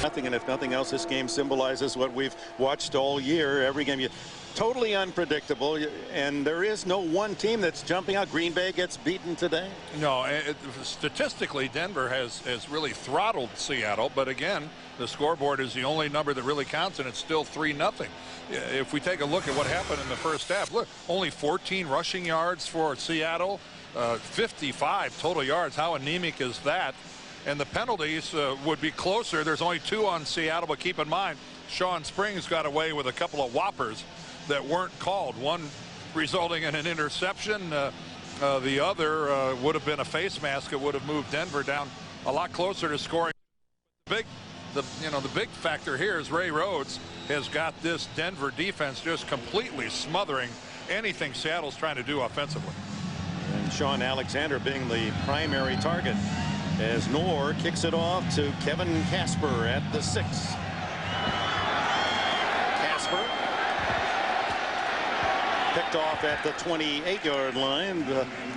Nothing, and if nothing else, this game symbolizes what we've watched all year. Every game, totally unpredictable, and there is no one team that's jumping out. Green Bay gets beaten today. No, statistically, Denver has really throttled Seattle, but again, the scoreboard is the only number that really counts, and it's still 3-0. If we take a look at what happened in the first half, look, only 14 rushing yards for Seattle, 55 total yards. How anemic is that? And the penalties would be closer. There's only 2 on Seattle, but keep in mind, Sean Springs got away with a couple of whoppers that weren't called. One resulting in an interception. The other would have been a face mask. It would have moved Denver down a lot closer to scoring. The big factor here is Ray Rhodes has got this Denver defense just completely smothering anything Seattle's trying to do offensively. And Sean Alexander being the primary target, as Knorr kicks it off to Kevin Casper at the 6. Casper picked off at the 28-yard line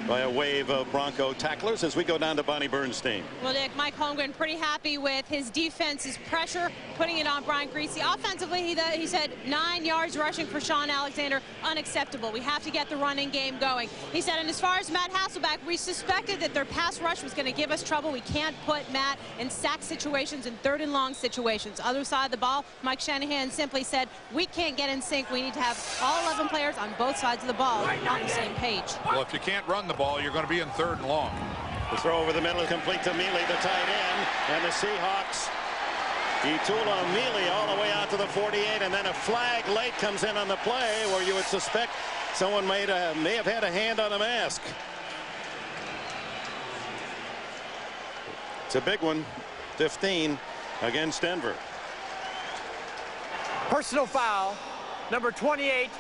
by a wave of Bronco tacklers as we go down to Bonnie Bernstein. Well, Dick, Mike Holmgren pretty happy with his defense's pressure, putting it on Brian Griese. Offensively, he said 9 yards rushing for Sean Alexander, unacceptable. We have to get the running game going. He said, and as far as Matt Hasselbeck, we suspected that their pass rush was going to give us trouble. We can't put Matt in sack situations and 3rd and long situations. Other side of the ball, Mike Shanahan simply said, we can't get in sync. We need to have all 11 players on both sides of the ball on the same page. Well, if you can't run the ball, you're going to be in 3rd and long. The throw over the middle is complete to Mealy, the tight end, and the Seahawks Itula Mealy all the way out to the 48, and then a flag late comes in on the play where you would suspect someone may have had a hand on a mask. It's a big one. 15 against Denver. Personal foul, number 28,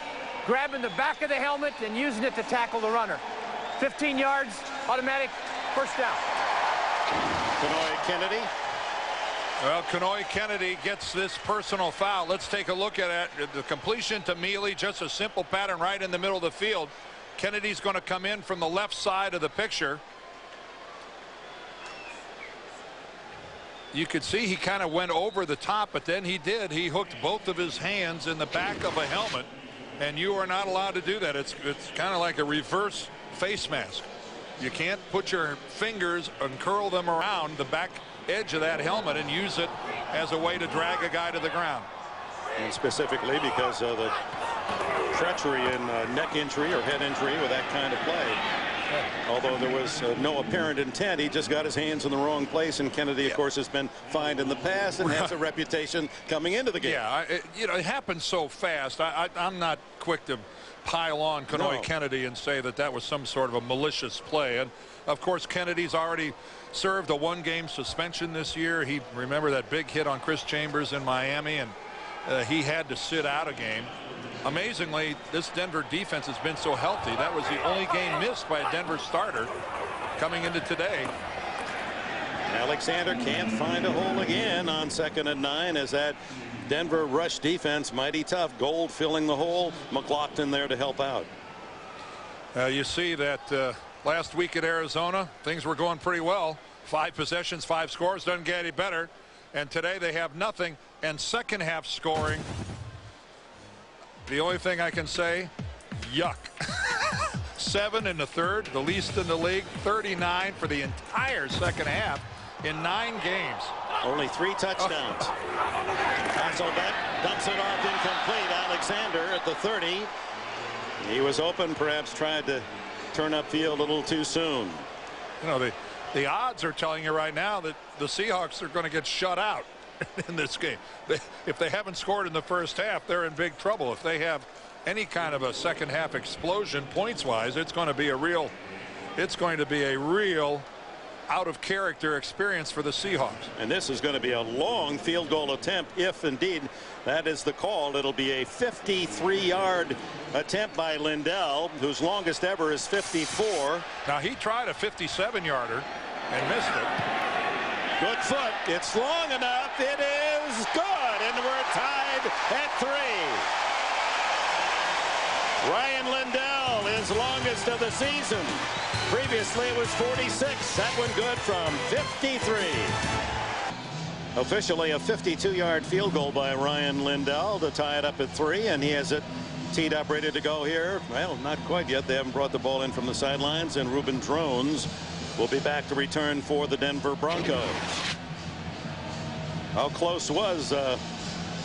grabbing the back of the helmet and using it to tackle the runner. 15 yards, automatic first down. Kenoy Kennedy. Well, Kenoy Kennedy gets this personal foul. Let's take a look at it. The completion to Mealy, just a simple pattern right in the middle of the field. Kennedy's going to come in from the left side of the picture. You could see he kind of went over the top, but then he did. He hooked both of his hands in the back of a helmet, and you are not allowed to do that. It's kind of like a reverse face mask. You can't put your fingers and curl them around the back edge of that helmet and use it as a way to drag a guy to the ground. And specifically because of the treachery in neck injury or head injury with that kind of play. Although there was no apparent intent, he just got his hands in the wrong place, and Kennedy, of course, has been fined in the past and has a reputation coming into the game. Yeah, it happens so fast. I'm not quick to pile on Kenoy Kennedy and say that was some sort of a malicious play. And of course, Kennedy's already served a 1-game suspension this year. He remember that big hit on Chris Chambers in Miami, and he had to sit out a game. Amazingly, this Denver defense has been so healthy. That was the only game missed by a Denver starter coming into today. Alexander can't find a hole again on 2nd and 9 as that Denver rush defense mighty tough. Gold filling the hole. McLaughlin there to help out. You see that last week at Arizona, things were going pretty well. 5 possessions, 5 scores, doesn't get any better. And today they have nothing. And second half scoring, the only thing I can say, yuck. 7 in the third, the least in the league. 39 for the entire second half in 9 games. Only 3 touchdowns. Hasselbeck dumps it off incomplete. Alexander at the 30. He was open, perhaps tried to turn upfield a little too soon. You know, the odds are telling you right now that the Seahawks are going to get shut out in this game. If they haven't scored in the first half, they're in big trouble. If they have any kind of a second half explosion points wise, it's going to be a real out of character experience for the Seahawks. And this is going to be a long field goal attempt. If indeed that is the call, it'll be a 53-yard attempt by Lindell, whose longest ever is 54. Now he tried a 57-yarder and missed it. Good foot. It's long enough. It is good, and we're tied at 3. Ryan Lindell, his longest of the season. Previously it was 46. That one good from 53. Officially a 52-yard field goal by Ryan Lindell to tie it up at 3, and he has it teed up ready to go here. Well, not quite yet. They haven't brought the ball in from the sidelines, and Reuben Drones will be back to return for the Denver Broncos. How close was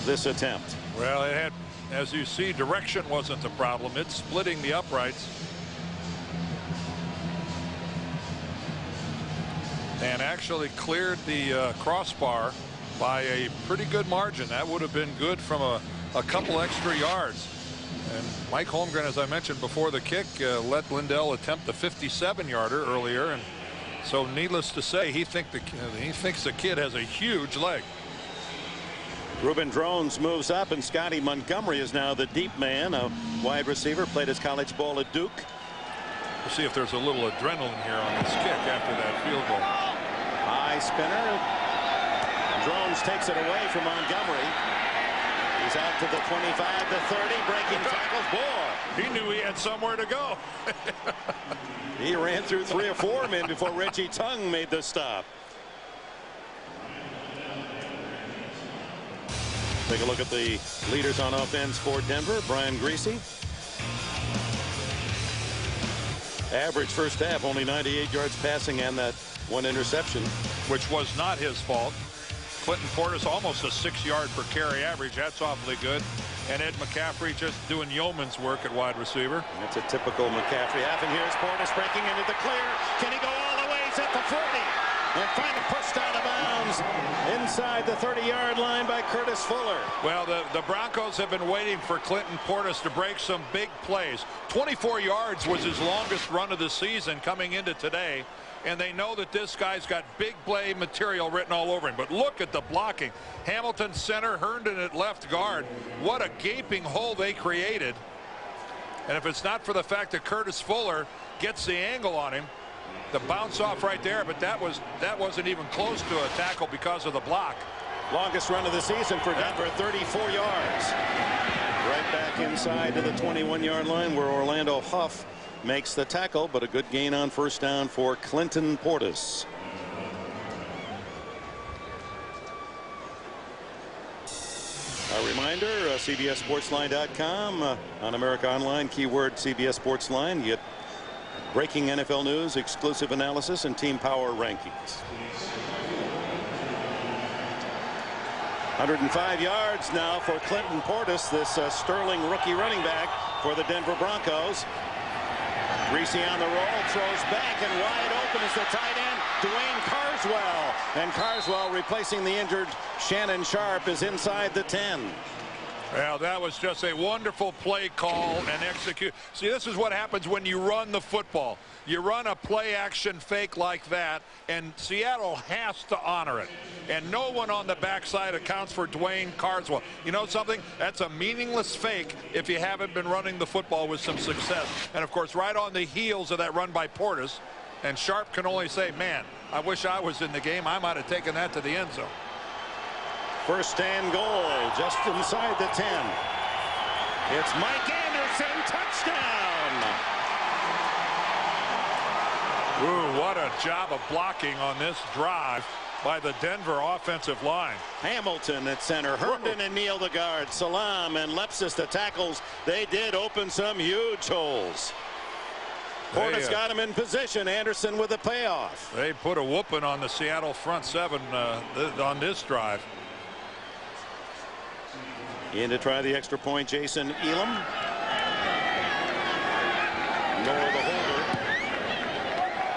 this attempt? Well, it had, as you see, direction wasn't the problem. It's splitting the uprights. And actually cleared the crossbar by a pretty good margin. That would have been good from a couple extra yards. And Mike Holmgren, as I mentioned before the kick, let Lindell attempt the 57-yarder earlier. And so needless to say, he thinks the kid has a huge leg. Reuben Drones moves up, and Scotty Montgomery is now the deep man, a wide receiver, played his college ball at Duke. We'll see if there's a little adrenaline here on this kick after that field goal. High spinner. Drones takes it away from Montgomery. He's out to the 25, the 30, breaking tackles. Boy, he knew he had somewhere to go. He ran through 3 or 4 men before Reggie Tung made the stop. Take a look at the leaders on offense for Denver. Brian Griese. Average first half, only 98 yards passing and that 1 interception. Which was not his fault. Clinton Portis almost a 6-yard per carry average. That's awfully good. And Ed McCaffrey just doing yeoman's work at wide receiver. That's a typical McCaffrey half. And here's Portis breaking into the clear. Can he go all the way? He's at the 40. And finally pushed out of bounds inside the 30-yard line by Curtis Fuller. Well, the Broncos have been waiting for Clinton Portis to break some big plays. 24 yards was his longest run of the season coming into today. And they know that this guy's got big play material written all over him. But look at the blocking. Hamilton center, Herndon at left guard. What a gaping hole they created. And if it's not for the fact that Curtis Fuller gets the angle on him, the bounce off right there, but that wasn't even close to a tackle because of the block. Longest run of the season for Denver, 34 yards. Right back inside to the 21-yard line where Orlando Huff makes the tackle, but a good gain on first down for Clinton Portis. A reminder, CBSSportsLine.com, on America Online, keyword CBS Sports Line. You get breaking NFL news, exclusive analysis, and team power rankings. 105 yards now for Clinton Portis, this sterling rookie running back for the Denver Broncos. Griese on the roll, throws back, and wide open is the tight end, Dwayne Carswell. And Carswell, replacing the injured Shannon Sharp, is inside the 10. Well, that was just a wonderful play call and execute. See, this is what happens when you run the football. You run a play action fake like that, and Seattle has to honor it. And no one on the backside accounts for Dwayne Carswell. You know something? That's a meaningless fake if you haven't been running the football with some success. And, of course, right on the heels of that run by Portis, and Sharp can only say, man, I wish I was in the game. I might have taken that to the end zone. First and goal, just inside the 10. It's Mike Anderson, touchdown. Ooh, what a job of blocking on this drive by the Denver offensive line. Hamilton at center, Herndon and Neal the guard, Salam and Lepsis the tackles. They did open some huge holes. Portis got him in position. Anderson with a payoff. They put a whooping on the Seattle front seven on this drive. In to try the extra point, Jason Elam. Nor the holder.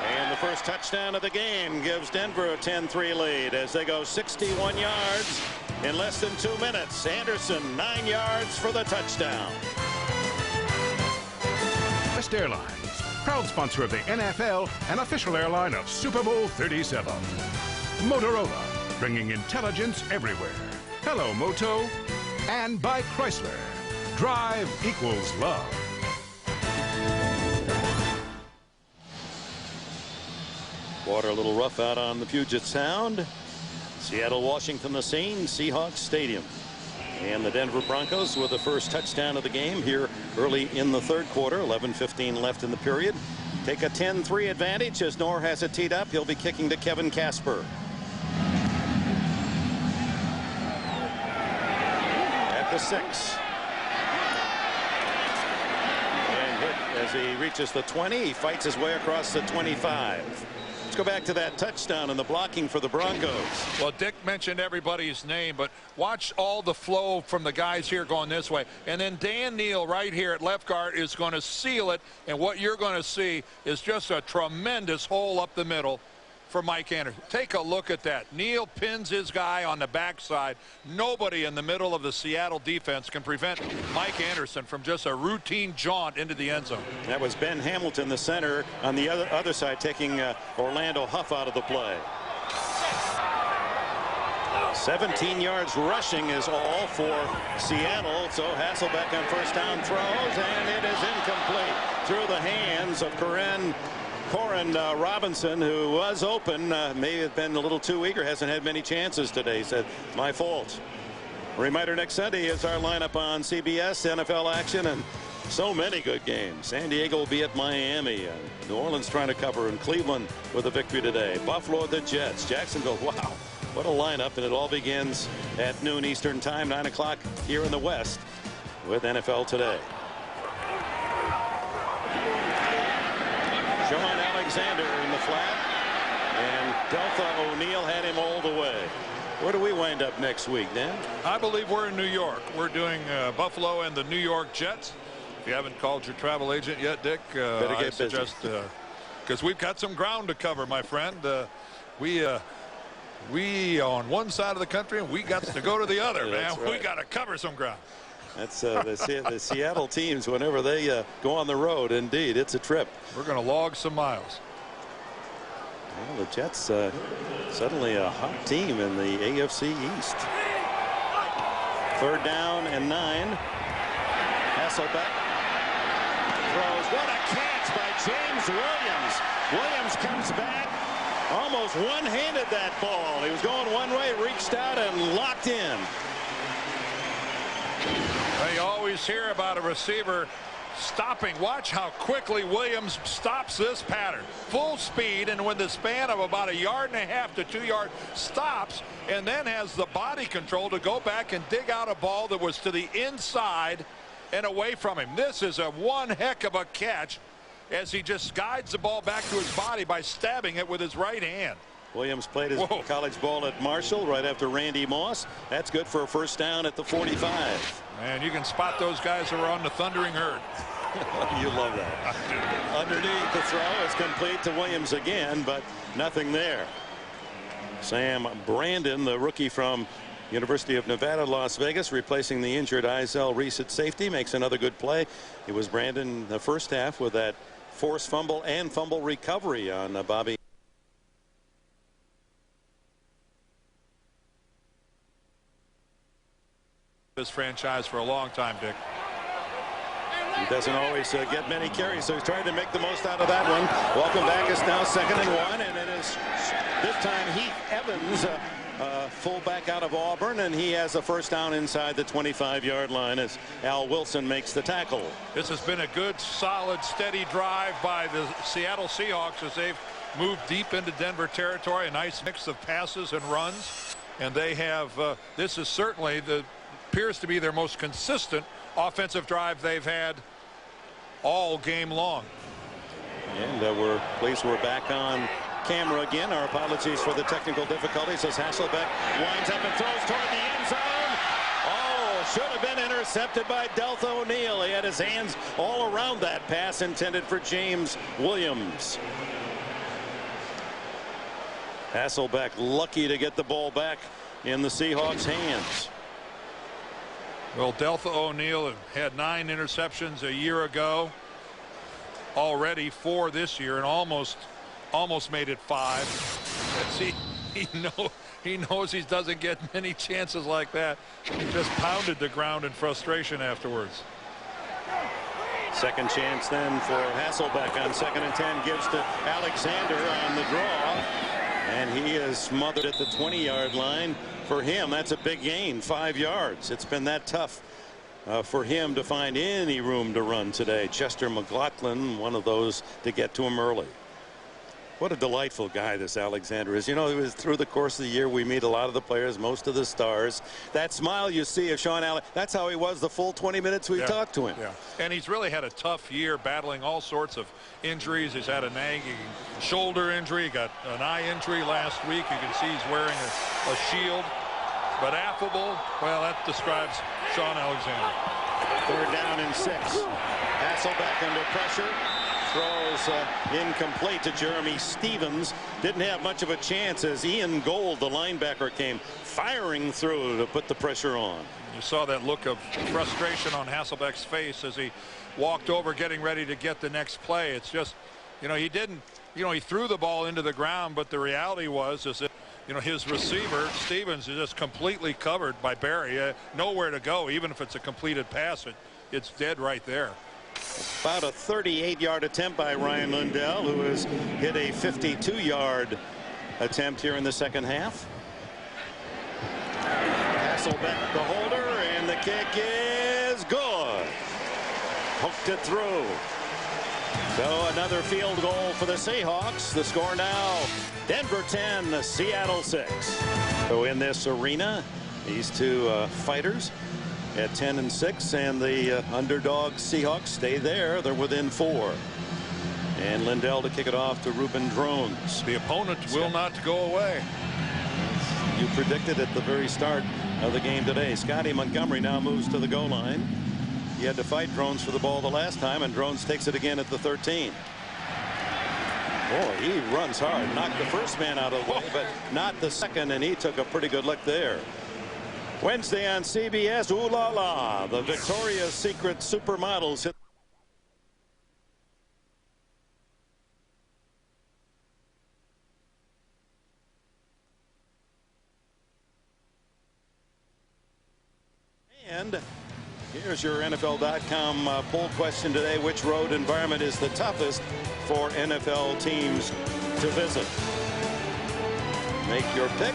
And the first touchdown of the game gives Denver a 10-3 lead as they go 61 yards in less than 2 minutes. Anderson 9 yards for the touchdown. West Airlines, proud sponsor of the NFL and official airline of Super Bowl 37. Motorola, bringing intelligence everywhere. Hello, Moto. And by Chrysler, drive equals love. Water a little rough out on the Puget Sound. Seattle, Washington, the scene, Seahawks Stadium. And the Denver Broncos with the first touchdown of the game here early in the third quarter. 11:15 left in the period. Take a 10-3 advantage as Knorr has it teed up. He'll be kicking to Kevin Casper. the 6. And hit as he reaches the 20. He fights his way across the 25. Let's go back to that touchdown and the blocking for the Broncos. Well, Dick mentioned everybody's name, but watch all the flow from the guys here going this way. And then Dan Neal right here at left guard is going to seal it. And what you're going to see is just a tremendous hole up the middle for Mike Anderson. Take a look at that. Neal pins his guy on the backside. Nobody in the middle of the Seattle defense can prevent Mike Anderson from just a routine jaunt into the end zone. That was Ben Hamilton, the center, on the other side, taking Orlando Huff out of the play. 17 yards rushing is all for Seattle. So Hasselbeck on first down throws, and it is incomplete through the hands of Corin Robinson, who was open. May have been a little too eager, hasn't had many chances today. He said, my fault. Reminder, next Sunday is our lineup on CBS, NFL action, and so many good games. San Diego will be at Miami, and New Orleans trying to cover, and Cleveland with a victory today. Buffalo, the Jets, Jacksonville. Wow, what a lineup, and it all begins at noon Eastern time, 9 o'clock here in the West with NFL Today. Sean Alexander in the flat, and Deltha O'Neal had him all the way. Where do we wind up next week, Dan? I believe we're in New York. We're doing Buffalo and the New York Jets. If you haven't called your travel agent yet, Dick, I suggest, because we've got some ground to cover, my friend. We on one side of the country, and we got to go to the other, man. Right. We got to cover some ground. That's the Seattle teams, whenever they go on the road, indeed, it's a trip. We're going to log some miles. Well, the Jets suddenly a hot team in the AFC East. 3rd down and 9. Hasselbeck throws. What a catch by James Williams. Williams comes back, almost one-handed that ball. He was going one way, reached out and locked in. You always hear about a receiver stopping. Watch how quickly Williams stops this pattern. Full speed, and with the span of about 1.5 yards to 2 yards, stops, and then has the body control to go back and dig out a ball that was to the inside and away from him. This is a one heck of a catch as he just guides the ball back to his body by stabbing it with his right hand. Williams played his college ball at Marshall right after Randy Moss. That's good for a first down at the 45. Man, you can spot those guys who are on the Thundering Herd. You love that. Underneath, the throw is complete to Williams again, but nothing there. Sam Brandon, the rookie from University of Nevada, Las Vegas, replacing the injured Izell Reese at safety, makes another good play. It was Brandon the first half with that forced fumble and fumble recovery on Bobby. This franchise for a long time, Dick. He doesn't always get many carries, so he's trying to make the most out of that one. Welcome back. It's now 2nd and 1, and it is this time Heath Evans, fullback out of Auburn, and he has a first down inside the 25-yard line as Al Wilson makes the tackle. This has been a good, solid, steady drive by the Seattle Seahawks as they've moved deep into Denver territory. A nice mix of passes and runs, and they have this is certainly appears to be their most consistent offensive drive they've had all game long. And we're pleased we're back on camera again. Our apologies for the technical difficulties as Hasselbeck winds up and throws toward the end zone. Oh, should have been intercepted by Deltha O'Neal. He had his hands all around that pass intended for James Williams. Hasselbeck lucky to get the ball back in the Seahawks' hands. Well, Deltha O'Neal had 9 interceptions a year ago, already 4 this year, and almost made it 5. He knows he doesn't get many chances like that. He just pounded the ground in frustration afterwards. Second chance then for Hasselbeck on 2nd and 10, gives to Alexander on the draw, and he is smothered at the 20-yard line. For him, that's a big gain, 5 yards. It's been that tough for him to find any room to run today. Chester McLaughlin, one of those to get to him early. What a delightful guy this Alexander is. You know, it was through the course of the year we meet a lot of the players, most of the stars. That smile you see of Sean Allen, that's how he was the full 20 minutes we talked to him. Yeah. And he's really had a tough year battling all sorts of injuries. He's had a nagging shoulder injury. He got an eye injury last week. You can see he's wearing a shield. But affable, well, that describes Sean Alexander. 3rd down and 6. Hasselbeck under pressure. Throws incomplete to Jeremy Stevens. Didn't have much of a chance as Ian Gold, the linebacker, came firing through to put the pressure on. You saw that look of frustration on Hasselbeck's face as he walked over getting ready to get the next play. It's just, you know, he didn't, you know, he threw the ball into the ground, but the reality was is that, you know, his receiver Stevens is just completely covered by Barry. Nowhere to go. Even if it's a completed pass, it's dead right there. About a 38-yard attempt by Ryan Lundell, who has hit a 52-yard attempt here in the second half. Hasselbeck, the holder, and the kick is good. Hooked it through. So another field goal for the Seahawks. The score now, Denver 10, Seattle 6. So in this arena, these two fighters at 10 and 6, and the underdog Seahawks stay there. They're within 4. And Lindell to kick it off to Ruben Drones. The opponent will not go away. You predicted at the very start of the game today. Scotty Montgomery now moves to the goal line. He had to fight Drones for the ball the last time, and Drones takes it again at the 13. Boy, he runs hard. Knocked the first man out of the way, but not the second, and he took a pretty good lick there. Wednesday on CBS, ooh la la, the Victoria's Secret supermodels hit. And here's your NFL.com poll question today. Which road environment is the toughest for NFL teams to visit? Make your pick.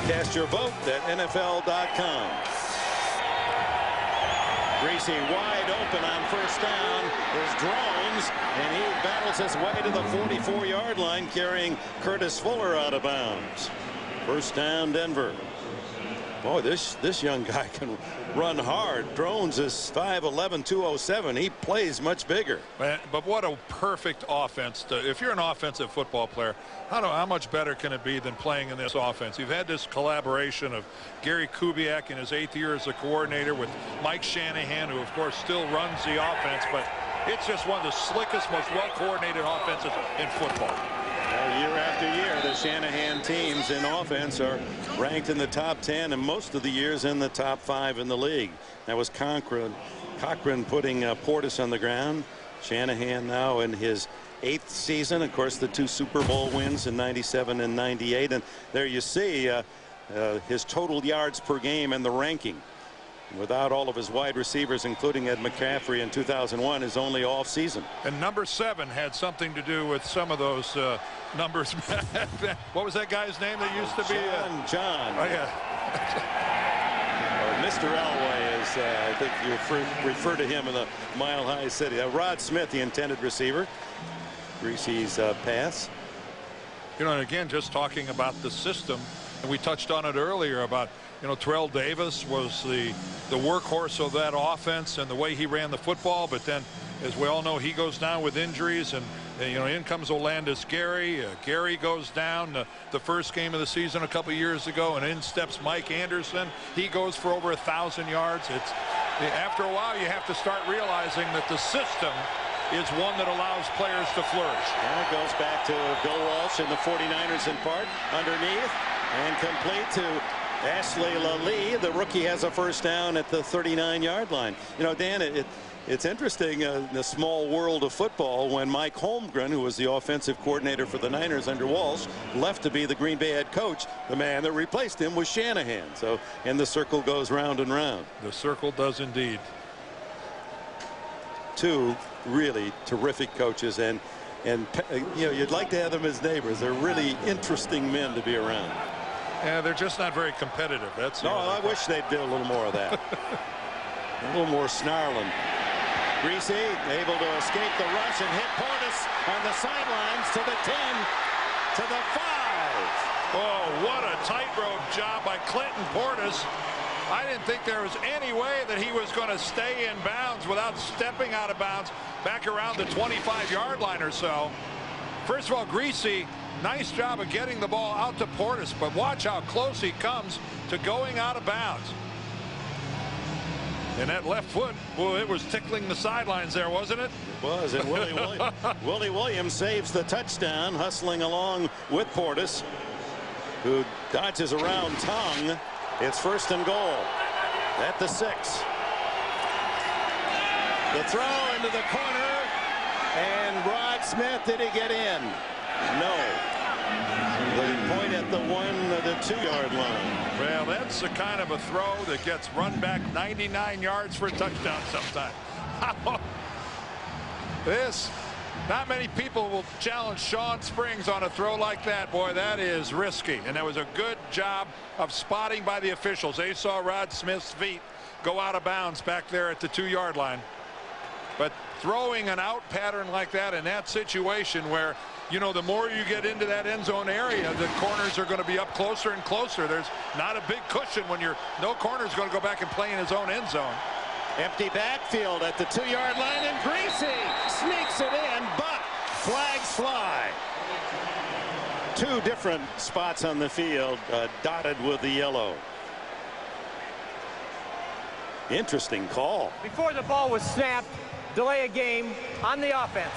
Cast your vote at NFL.com. Greasy wide open on first down is Drones, and he battles his way to the 44-yard line, carrying Curtis Fuller out of bounds. First down, Denver. Boy, this young guy can run hard. Drones is 5'11", 207. He plays much bigger. But what a perfect offense. If you're an offensive football player, how much better can it be than playing in this offense? You've had this collaboration of Gary Kubiak in his 8th year as a coordinator with Mike Shanahan, who, of course, still runs the offense. But it's just one of the slickest, most well-coordinated offenses in football. Year after year, the Shanahan teams in offense are ranked in the top 10, and most of the years in the top 5 in the league. That was Cochran putting Portis on the ground. Shanahan now in his 8th season. Of course, the 2 Super Bowl wins in '97 and '98. And there you see his total yards per game and the ranking. Without all of his wide receivers, including Ed McCaffrey in 2001, is only off season. And number 7 had something to do with some of those numbers. What was that guy's name that used to be? John. Oh, yeah. Or Mr. Elway, as I think you refer to him in the Mile High City. Rod Smith, the intended receiver. Greasy's pass. You know, and again, just talking about the system, and we touched on it earlier about, you know, Terrell Davis was the workhorse of that offense and the way he ran the football. But then, as we all know, he goes down with injuries, and you know, in comes Olandis Gary. Gary goes down the first game of the season a couple years ago, and in steps Mike Anderson. He goes for over 1,000 yards. After a while, you have to start realizing that the system is one that allows players to flourish. And it goes back to Bill Walsh and the 49ers in part underneath, and complete to Ashley Lalee. The rookie has a first down at the 39-yard line. You know, Dan, it's interesting in the small world of football when Mike Holmgren, who was the offensive coordinator for the Niners under Walsh, left to be the Green Bay head coach. The man that replaced him was Shanahan. So, and the circle goes round and round. The circle does indeed. 2 really terrific coaches, and you know, you'd like to have them as neighbors. They're really interesting men to be around. Yeah, they're just not very competitive. That's no, I wish they'd do a little more of that. A little more snarling. Greasy able to escape the rush and hit Portis on the sidelines to the 10. to the 5. Oh, what a tightrope job by Clinton Portis. I didn't think there was any way that he was going to stay in bounds without stepping out of bounds back around the 25-yard line or so. First of all, Greasy, nice job of getting the ball out to Portis, but watch how close he comes to going out of bounds. And that left foot, boy, it was tickling the sidelines there, wasn't it? It was, and Willie Williams saves the touchdown, hustling along with Portis, who dodges around Tongue. It's 1st and goal at the 6. The throw into the corner, and Rod Smith, did he get in? No. The point at the 2-yard line. Well, that's the kind of a throw that gets run back 99 yards for a touchdown sometimes. Not many people will challenge Sean Springs on a throw like that. Boy, that is risky. And that was a good job of spotting by the officials. They saw Rod Smith's feet go out of bounds back there at the 2-yard line. But throwing an out pattern like that in that situation where, you know, the more you get into that end zone area, the corners are going to be up closer and closer. There's not a big cushion when no corner's going to go back and play in his own end zone. Empty backfield at the 2-yard line, and Greasy sneaks it in, but flags fly. 2 different spots on the field, dotted with the yellow. Interesting call. Before the ball was snapped, delay a game on the offense.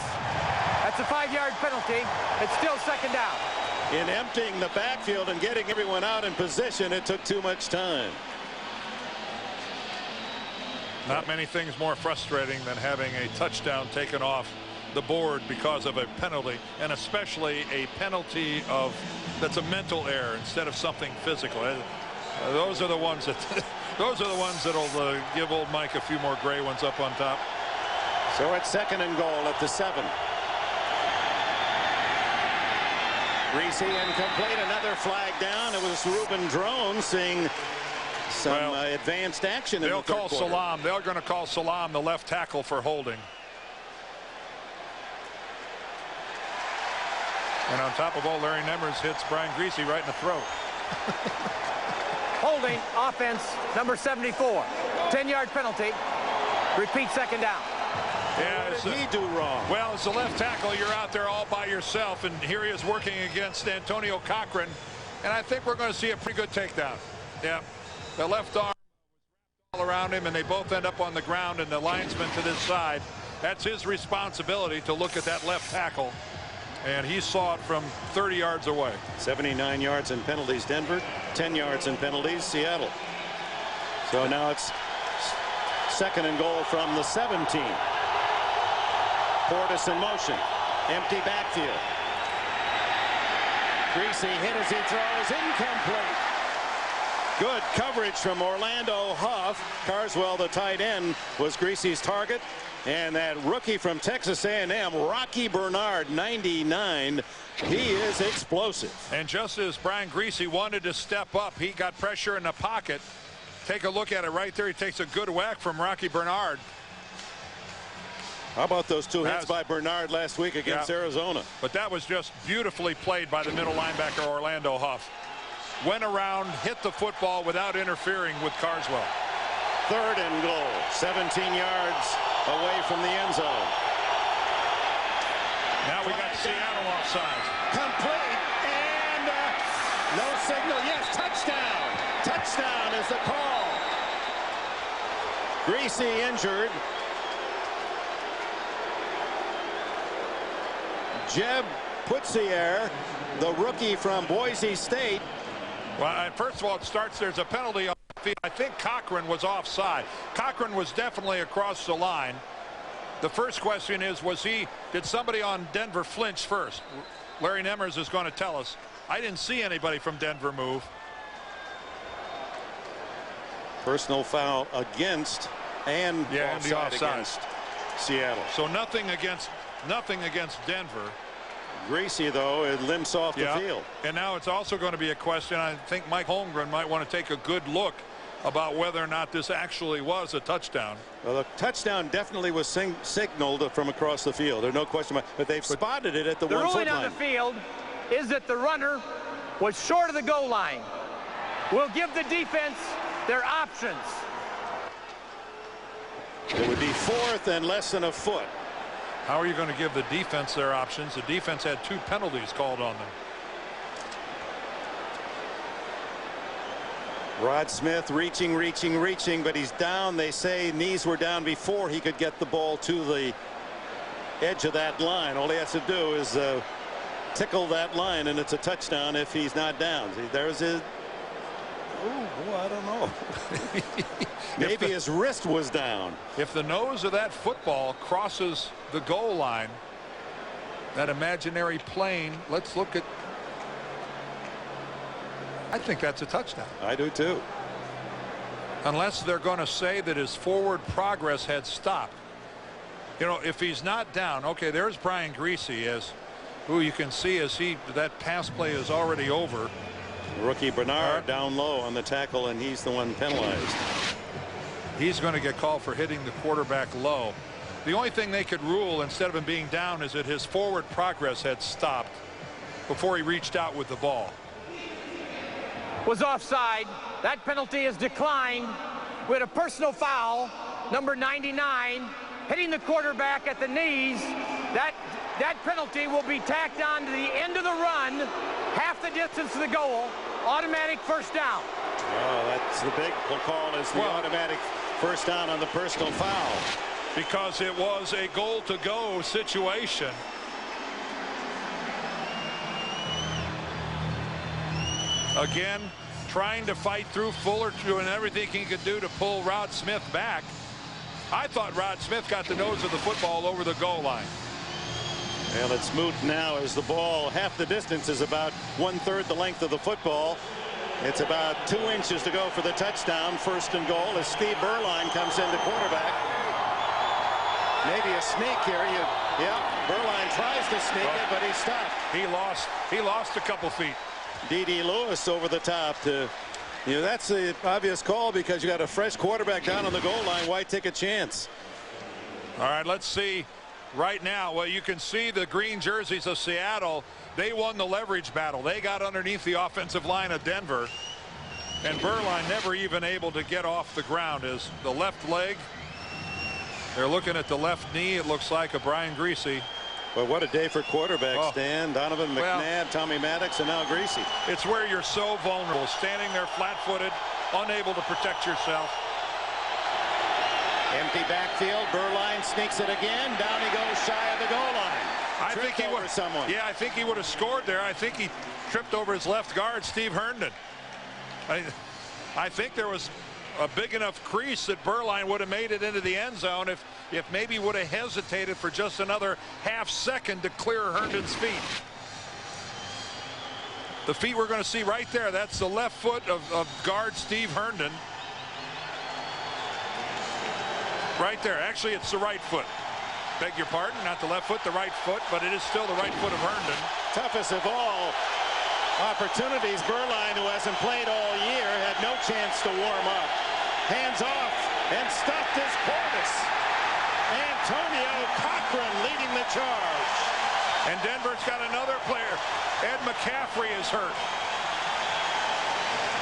That's a 5-yard penalty. It's still 2nd down. In emptying the backfield and getting everyone out in position, it took too much time. Not many things more frustrating than having a touchdown taken off the board because of a penalty, and especially a penalty that's a mental error instead of something physical. Those are the ones that'll give old Mike a few more gray ones up on top. So it's 2nd and goal at the 7. Greasy incomplete, another flag down. It was Ruben Drone seeing some advanced action in the third quarter. Salam. They're going to call Salam, the left tackle, for holding. And on top of all, Larry Nemmers hits Brian Greasy right in the throat. Holding, offense, number 74. 10-yard penalty. Repeat, 2nd down. Yeah, what did he do wrong? Well, as a left tackle, you're out there all by yourself, and here he is working against Antonio Cochran, and I think we're going to see a pretty good takedown. Yeah, the left arm all around him, and they both end up on the ground, and the linesman to this side. That's his responsibility to look at that left tackle, and he saw it from 30 yards away. 79 yards in penalties, Denver. 10 yards in penalties, Seattle. So now it's 2nd and goal from the 17. Portis in motion. Empty backfield. Greasy hit as he throws, incomplete. Good coverage from Orlando Huff. Carswell, the tight end, was Greasy's target. And that rookie from Texas A&M, Rocky Bernard, 99. He is explosive. And just as Brian Greasy wanted to step up, he got pressure in the pocket. Take a look at it right there. He takes a good whack from Rocky Bernard. How about those 2 hits by Bernard last week against Arizona? But that was just beautifully played by the middle linebacker, Orlando Huff. Went around, hit the football without interfering with Carswell. 3rd and goal. 17 yards away from the end zone. Now we got Seattle offside. Complete, and no signal. Yes, touchdown. Touchdown is the call. Greasy injured. Jeb Putsier, the rookie from Boise State. Well, first of all, it starts, there's a penalty on the field. I think Cochran was offside. Cochran was definitely across the line. The first question is, did somebody on Denver flinch first? Larry Nemmers is going to tell us. I didn't see anybody from Denver move. Personal foul against and offside against Seattle. So nothing against Denver. Greasy, though, it limps off the field. And now it's also going to be a question. I think Mike Holmgren might want to take a good look about whether or not this actually was a touchdown. Well, the touchdown definitely was signaled from across the field. There's no question about it. But they've spotted it at the 1-foot line. The ruling on the field is that the runner was short of the goal line. We'll give the defense their options. It would be 4th and less than a foot. How are you going to give the defense their options? The defense had 2 penalties called on them. Rod Smith reaching, but he's down. They say knees were down before he could get the ball to the edge of that line. All he has to do is tickle that line, and it's a touchdown if he's not down. See, there's his. Oh, I don't know. Maybe his wrist was down. If the nose of that football crosses the goal line, that imaginary plane, let's look at. I think that's a touchdown. I do too. Unless they're going to say that his forward progress had stopped. You know, if he's not down, okay, there's Brian Greasy, as who you can see as that pass play is already over. Rookie Bernard down low on the tackle, and he's the one penalized. He's going to get called for hitting the quarterback low. The only thing they could rule instead of him being down is that his forward progress had stopped before he reached out with the ball. Was offside. That penalty is declined. We had a personal foul, number 99, hitting the quarterback at the knees. That penalty will be tacked on to the end of the run, half the distance to the goal, automatic first down. Oh, that's the big call, is the automatic first down on the personal foul. Because it was a goal-to-go situation. Again, trying to fight through Fuller, doing everything he could do to pull Rod Smith back. I thought Rod Smith got the nose of the football over the goal line. Well, it's moot now as the ball, half the distance is about 1/3 the length of the football. It's about 2 inches to go for the touchdown. 1st and goal as Steve Berline comes into quarterback. Maybe a sneak here. Berline tries to sneak it, but he's stopped. He lost a couple feet. D.D. Lewis over the top to, that's the obvious call because you got a fresh quarterback down on the goal line. Why take a chance? All right, let's see right now. Well, you can see the green jerseys of Seattle. They won the leverage battle. They got underneath the offensive line of Denver. And Berline never even able to get off the ground. As the left leg, they're looking at the left knee. It looks like a Brian Greasy. Well, what a day for quarterbacks, Stan. Donovan McNabb, Tommy Maddox, and now Greasy. It's where you're so vulnerable, standing there flat-footed, unable to protect yourself. Empty backfield. Berline sneaks it again. Down he goes shy of the goal line. I think he would. Someone. Yeah, I think he would have scored there. I think he tripped over his left guard, Steve Herndon. I think there was a big enough crease that Berline would have made it into the end zone if maybe would have hesitated for just another half second to clear Herndon's feet. The feet we're going to see right there, that's the left foot of guard Steve Herndon. Right there. Actually, it's the right foot. Beg your pardon, not the left foot, the right foot, but it is still the right foot of Herndon. Toughest of all opportunities. Berline, who hasn't played all year, had no chance to warm up. Hands off, and stuffed is Corvus. Antonio Cochran leading the charge. And Denver's got another player. Ed McCaffrey is hurt.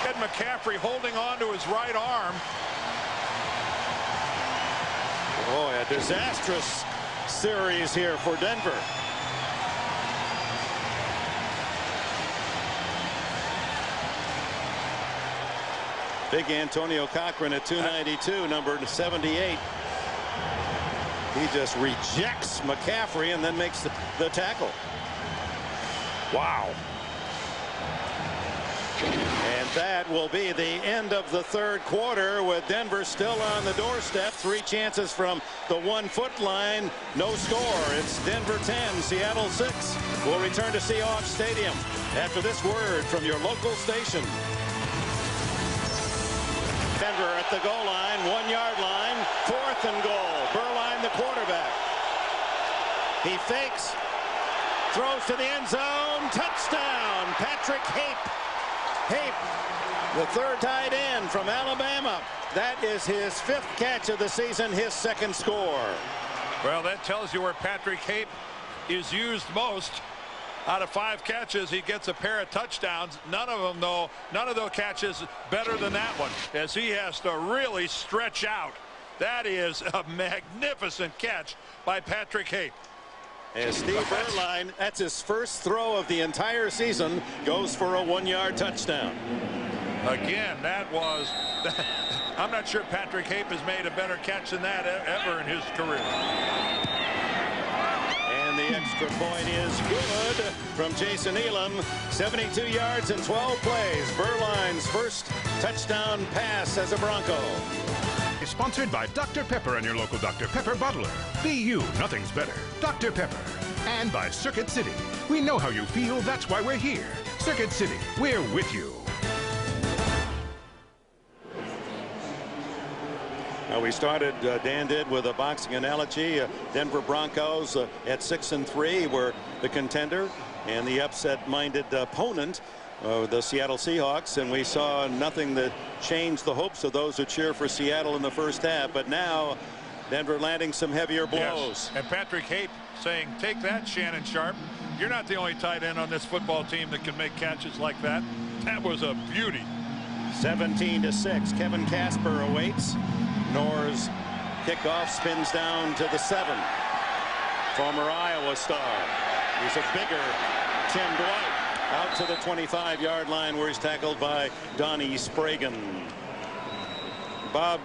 Ed McCaffrey holding on to his right arm. Boy, a disastrous series here for Denver. Big Antonio Cochran at 292, number 78. He just rejects McCaffrey and then makes the tackle. Wow. And that will be the end of the 3rd quarter with Denver still on the doorstep. 3 chances from the 1-foot line. No score. It's Denver 10, Seattle 6. We'll return to Seahawks Stadium after this word from your local station. Denver at the goal line, 1-yard line, 4th and goal. Berline, the quarterback. He fakes, throws to the end zone, touchdown, Patrick Hape. Hape, the 3rd tight end from Alabama. That is his 5th catch of the season, his 2nd score. Well, that tells you where Patrick Hape is used most. out of 5 catches, he gets a pair of touchdowns. None of them, though, none of those catches better than that one, as he has to really stretch out. That is a magnificent catch by Patrick Hape. As Steve Berline, that's his first throw of the entire season, goes for a 1-yard touchdown. Again, that was, I'm not sure Patrick Hape has made a better catch than that ever in his career. And the extra point is good from Jason Elam. 72 yards and 12 plays. Berline's first touchdown pass as a Bronco. Sponsored by Dr. Pepper and your local Dr. Pepper bottler. Be you, nothing's better. Dr. Pepper. And by Circuit City. We know how you feel, that's why we're here. Circuit City, we're with you. We started, Dan did, with a boxing analogy. Denver Broncos at 6-3 were the contender, and the upset-minded opponent, the Seattle Seahawks, and we saw nothing that changed the hopes of those who cheer for Seattle in the first half. But now Denver landing some heavier blows. Yes. And Patrick Hape saying, take that, Shannon Sharp. You're not the only tight end on this football team that can make catches like that. That was a beauty. 17-6. Kevin Casper awaits. Nor's kickoff spins down to the 7. Former Iowa star. He's a bigger Tim Dwight. Out to the 25-yard line where he's tackled by Donnie Spragan. Bob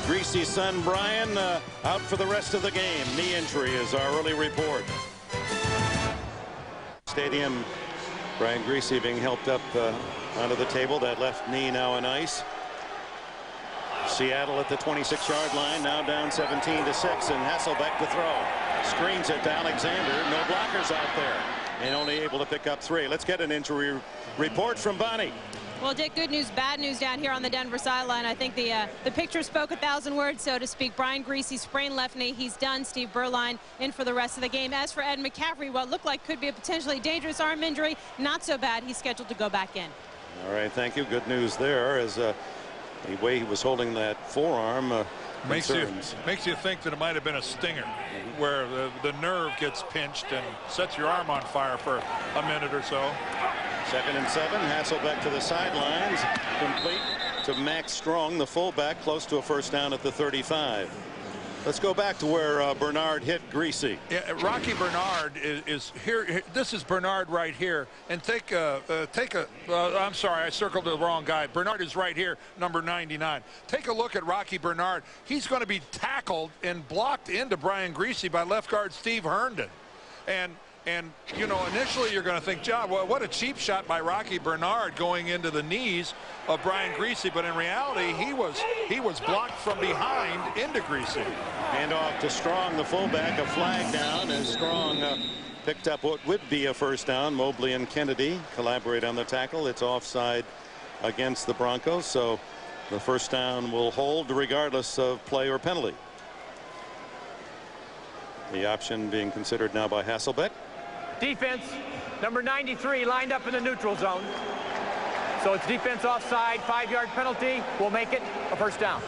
Greasy's son Brian out for the rest of the game. Knee injury is our early report. Stadium, Brian Greasy being helped up onto the table. That left knee now on ice. Seattle at the 26-yard line, now down 17-6, and Hasselbeck to throw. Screens it to Alexander. No blockers out there, and only able to pick up 3. Let's get an injury report from Bonnie. Well, Dick, good news, bad news down here on the Denver sideline. I think the picture spoke 1,000 words, so to speak. Brian Greasy sprained left knee. He's done. Steve Berline in for the rest of the game. As for Ed McCaffrey, what looked like could be a potentially dangerous arm injury, not so bad. He's scheduled to go back in. All right, thank you. Good news there, as the way he was holding that forearm makes you think that it might have been a stinger, where the nerve gets pinched and sets your arm on fire for a minute or so. 2nd and 7. Hasselbeck to the sidelines, complete to Max Strong, the fullback, close to a first down at the 35. Let's go back to where Bernard hit Greasy. Yeah, Rocky Bernard is here. This is Bernard right here. And I'm sorry, I circled the wrong guy. Bernard is right here, number 99. Take a look at Rocky Bernard. He's going to be tackled and blocked into Brian Greasy by left guard Steve Herndon. And you know, initially you're going to think, John, well, what a cheap shot by Rocky Bernard going into the knees of Brian Greasy, but in reality he was blocked from behind into Greasy. Hand off to Strong, the fullback. A flag down, and Strong picked up what would be a first down. Mobley and Kennedy collaborate on the tackle. It's offside against the Broncos, so the first down will hold regardless of play or penalty. The option being considered now by Hasselbeck. Defense, number 93, lined up in the neutral zone. So it's defense offside, 5-yard penalty. Will make it a first down.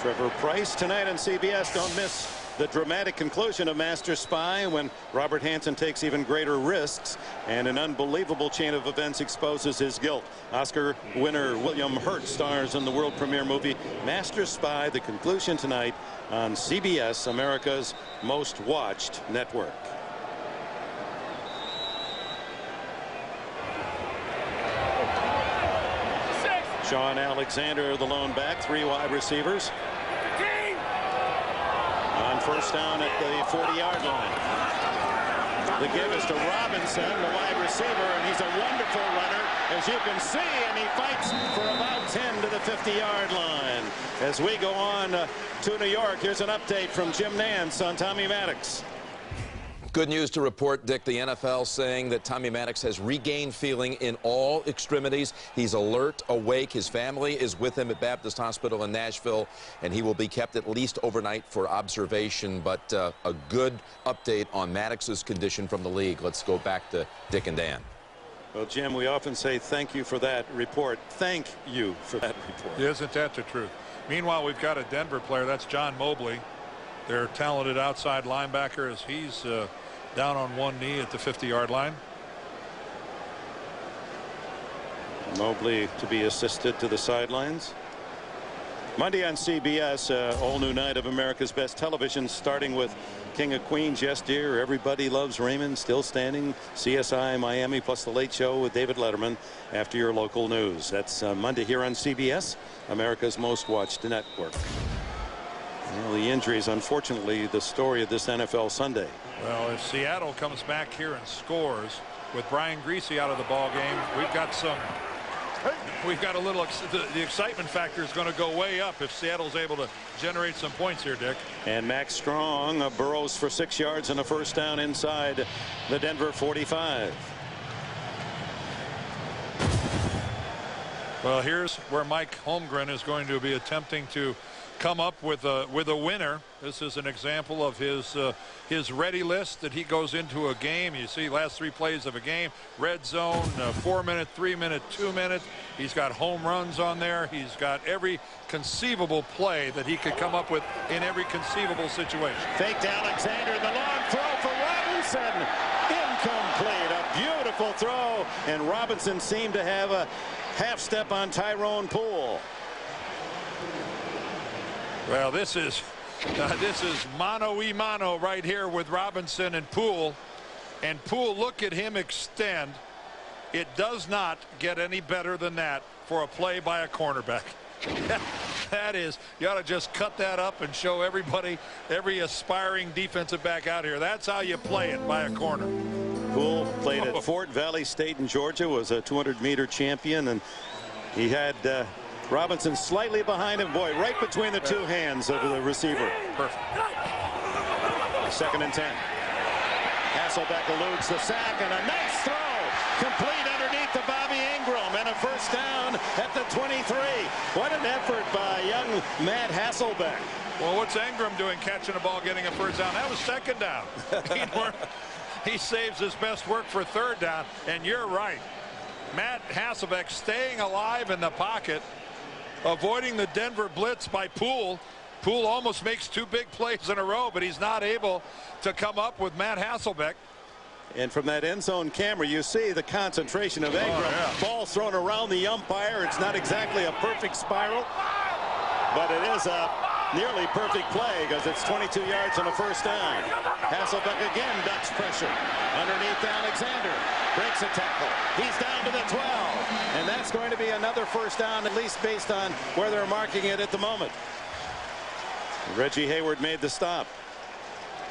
Trevor Price tonight on CBS. Don't miss the dramatic conclusion of Master Spy when Robert Hansen takes even greater risks and an unbelievable chain of events exposes his guilt. Oscar winner William Hurt stars in the world premiere movie Master Spy. The conclusion tonight on CBS, America's most watched network. Sean Alexander, the lone back, 3 wide receivers. On first down at the 40-yard line. The give is to Robinson, the wide receiver, and he's a wonderful runner, as you can see, and he fights for about 10 to the 50-yard line. As we go on to New York, here's an update from Jim Nantz on Tommy Maddox. Good news to report, Dick. The NFL saying that Tommy Maddox has regained feeling in all extremities. He's alert, awake. His family is with him at Baptist Hospital in Nashville, and he will be kept at least overnight for observation. But a good update on Maddox's condition from the league. Let's go back to Dick and Dan. Well, Jim, we often say thank you for that report. Thank you for that report. Isn't that the truth? Meanwhile, we've got a Denver player. That's John Mobley, their talented outside linebacker, as he's down on one knee at the 50-yard line. Mobley to be assisted to the sidelines. Monday on CBS, all new night of America's Best Television, starting with King of Queens, Yes Dear, Everybody Loves Raymond, Still Standing, CSI Miami, plus The Late Show with David Letterman after your local news. That's Monday here on CBS, America's most watched network. Well, the injuries, unfortunately, the story of this NFL Sunday. Well, if Seattle comes back here and scores with Brian Griese out of the ball game, we've got a little, the excitement factor is going to go way up if Seattle's able to generate some points here, Dick. And Max Strong burrows for 6 yards and a first down inside the Denver 45. Well, here's where Mike Holmgren is going to be attempting to come up with a winner. This is an example of his ready list that he goes into a game. You see last 3 plays of a game, red zone, 4-minute, 3-minute, 2-minute. He's got home runs on there. He's got every conceivable play that he could come up with in every conceivable situation. Faked Alexander, the long throw for Robinson, incomplete. A beautiful throw, and Robinson seemed to have a half step on Tyrone Poole. Well, this is mano-y-mano right here with Robinson and Poole. And Poole, look at him extend. It does not get any better than that for a play by a cornerback. That is, you ought to just cut that up and show everybody, every aspiring defensive back out here. That's how you play it by a corner. Poole played at Fort Valley State in Georgia, was a 200-meter champion, and he had Robinson slightly behind him. Boy, right between the two hands of the receiver. Perfect. 2nd and 10. Hasselbeck eludes the sack, and a nice throw. Complete underneath to Bobby Ingram, and a first down at the 23. What an effort by young Matt Hasselbeck. Well, what's Ingram doing catching a ball, getting a first down? That was 2nd down. He saves his best work for 3rd down, and you're right. Matt Hasselbeck staying alive in the pocket, avoiding the Denver blitz by Poole. Poole almost makes 2 big plays in a row, but he's not able to come up with Matt Hasselbeck. And from that end zone camera, you see the concentration of Ingram. Oh, yeah. Ball thrown around the umpire. It's not exactly a perfect spiral, but it is a nearly perfect play because it's 22 yards and a first down. Hasselbeck again ducks pressure underneath Alexander. Breaks a tackle. He's down to the 12. And that's going to be another first down, at least based on where they're marking it at the moment. Reggie Hayward made the stop.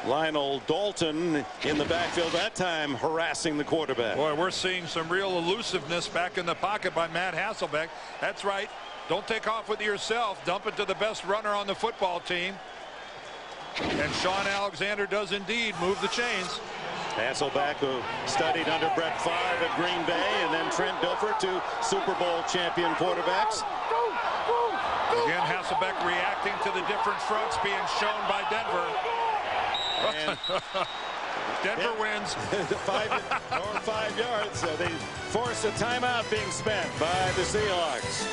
Lionel Dalton in the backfield, that time harassing the quarterback. Boy, we're seeing some real elusiveness back in the pocket by Matt Hasselbeck. That's right. Don't take off with it yourself. Dump it to the best runner on the football team. And Sean Alexander does indeed move the chains. Hasselbeck, who studied under Brett Favre at Green Bay, and then Trent Dilfer, 2 Super Bowl champion quarterbacks. Again, Hasselbeck reacting to the different fronts being shown by Denver. Denver wins. 5 yards. They force a timeout being spent by the Seahawks.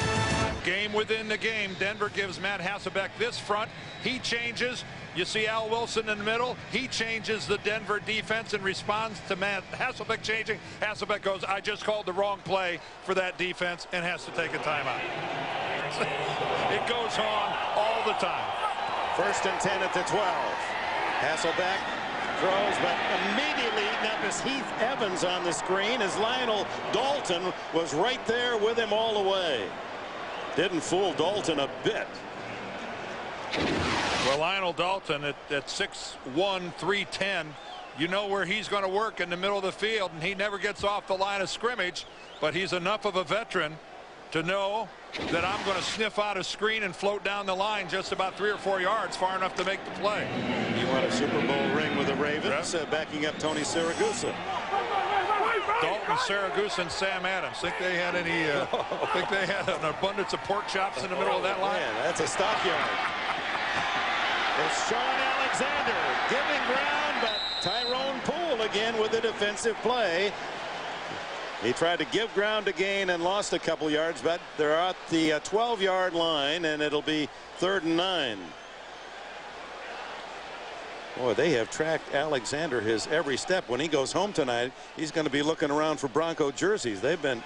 Game within the game. Denver gives Matt Hasselbeck this front. He changes. You see Al Wilson in the middle. He changes the Denver defense and responds to Matt Hasselbeck changing. Hasselbeck goes, I just called the wrong play for that defense, and has to take a timeout. It goes on all the time. 1st and 10 at the 12. Hasselbeck throws, but immediately eaten up is Heath Evans on the screen as Lionel Dalton was right there with him all the way. Didn't fool Dalton a bit. Well, Lionel Dalton at 6'1", 310, you know where he's going to work in the middle of the field, and he never gets off the line of scrimmage, but he's enough of a veteran to know that I'm going to sniff out a screen and float down the line just about 3 or 4 yards, far enough to make the play. He won a Super Bowl ring with the Ravens, backing up Tony Siragusa. Dalton, Siragusa, and Sam Adams. Think they had any? Think they had an abundance of pork chops in the middle of that line? Man, that's a stockyard. It's Sean Alexander giving ground, but Tyrone Poole again with a defensive play. He tried to give ground to gain and lost a couple yards, but they're at the 12-yard line, and it'll be 3rd and 9. Boy, they have tracked Alexander his every step. When he goes home tonight, he's going to be looking around for Bronco jerseys. They've been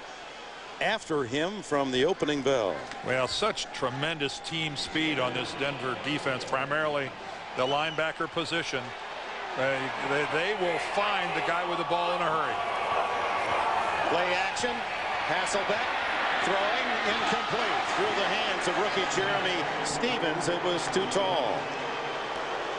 after him from the opening bell. Well, such tremendous team speed on this Denver defense, primarily the linebacker position. They will find the guy with the ball in a hurry. Play action. Hasselbeck throwing incomplete through the hands of rookie Jeremy Stevens. It was too tall.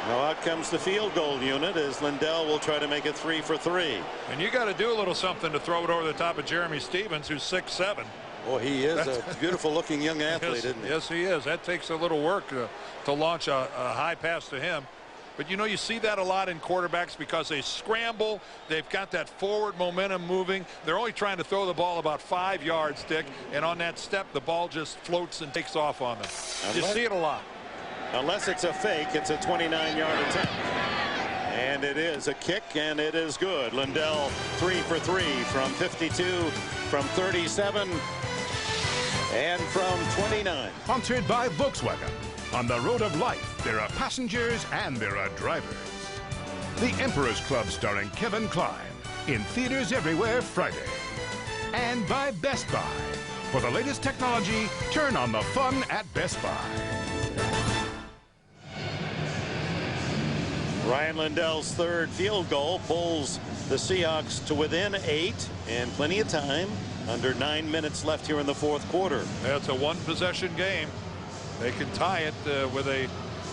Now out comes the field goal unit as Lindell will try to make it 3 for 3. And you got to do a little something to throw it over the top of Jeremy Stevens, who's 6'7". Boy, he is a beautiful looking young athlete, Yes, isn't he? yes, he is. That takes a little work to launch a high pass to him. But you know, you see that a lot in quarterbacks because they scramble. They've got that forward momentum moving. They're only trying to throw the ball about 5 yards, Dick, and on that step the ball just floats and takes off on them. You see it a lot. Unless it's a fake, it's a 29-yard attempt. And it is a kick, and it is good. Lindell 3 for 3 from 52, from 37, and from 29. Sponsored by Volkswagen. On the road of life, there are passengers and there are drivers. The Emperor's Club starring Kevin Kline. In theaters everywhere Friday. And by Best Buy. For the latest technology, turn on the fun at Best Buy. Ryan Lindell's third field goal pulls the Seahawks to within 8, and plenty of time. Under 9 minutes left here in the fourth quarter. It's a one-possession game. They can tie it with a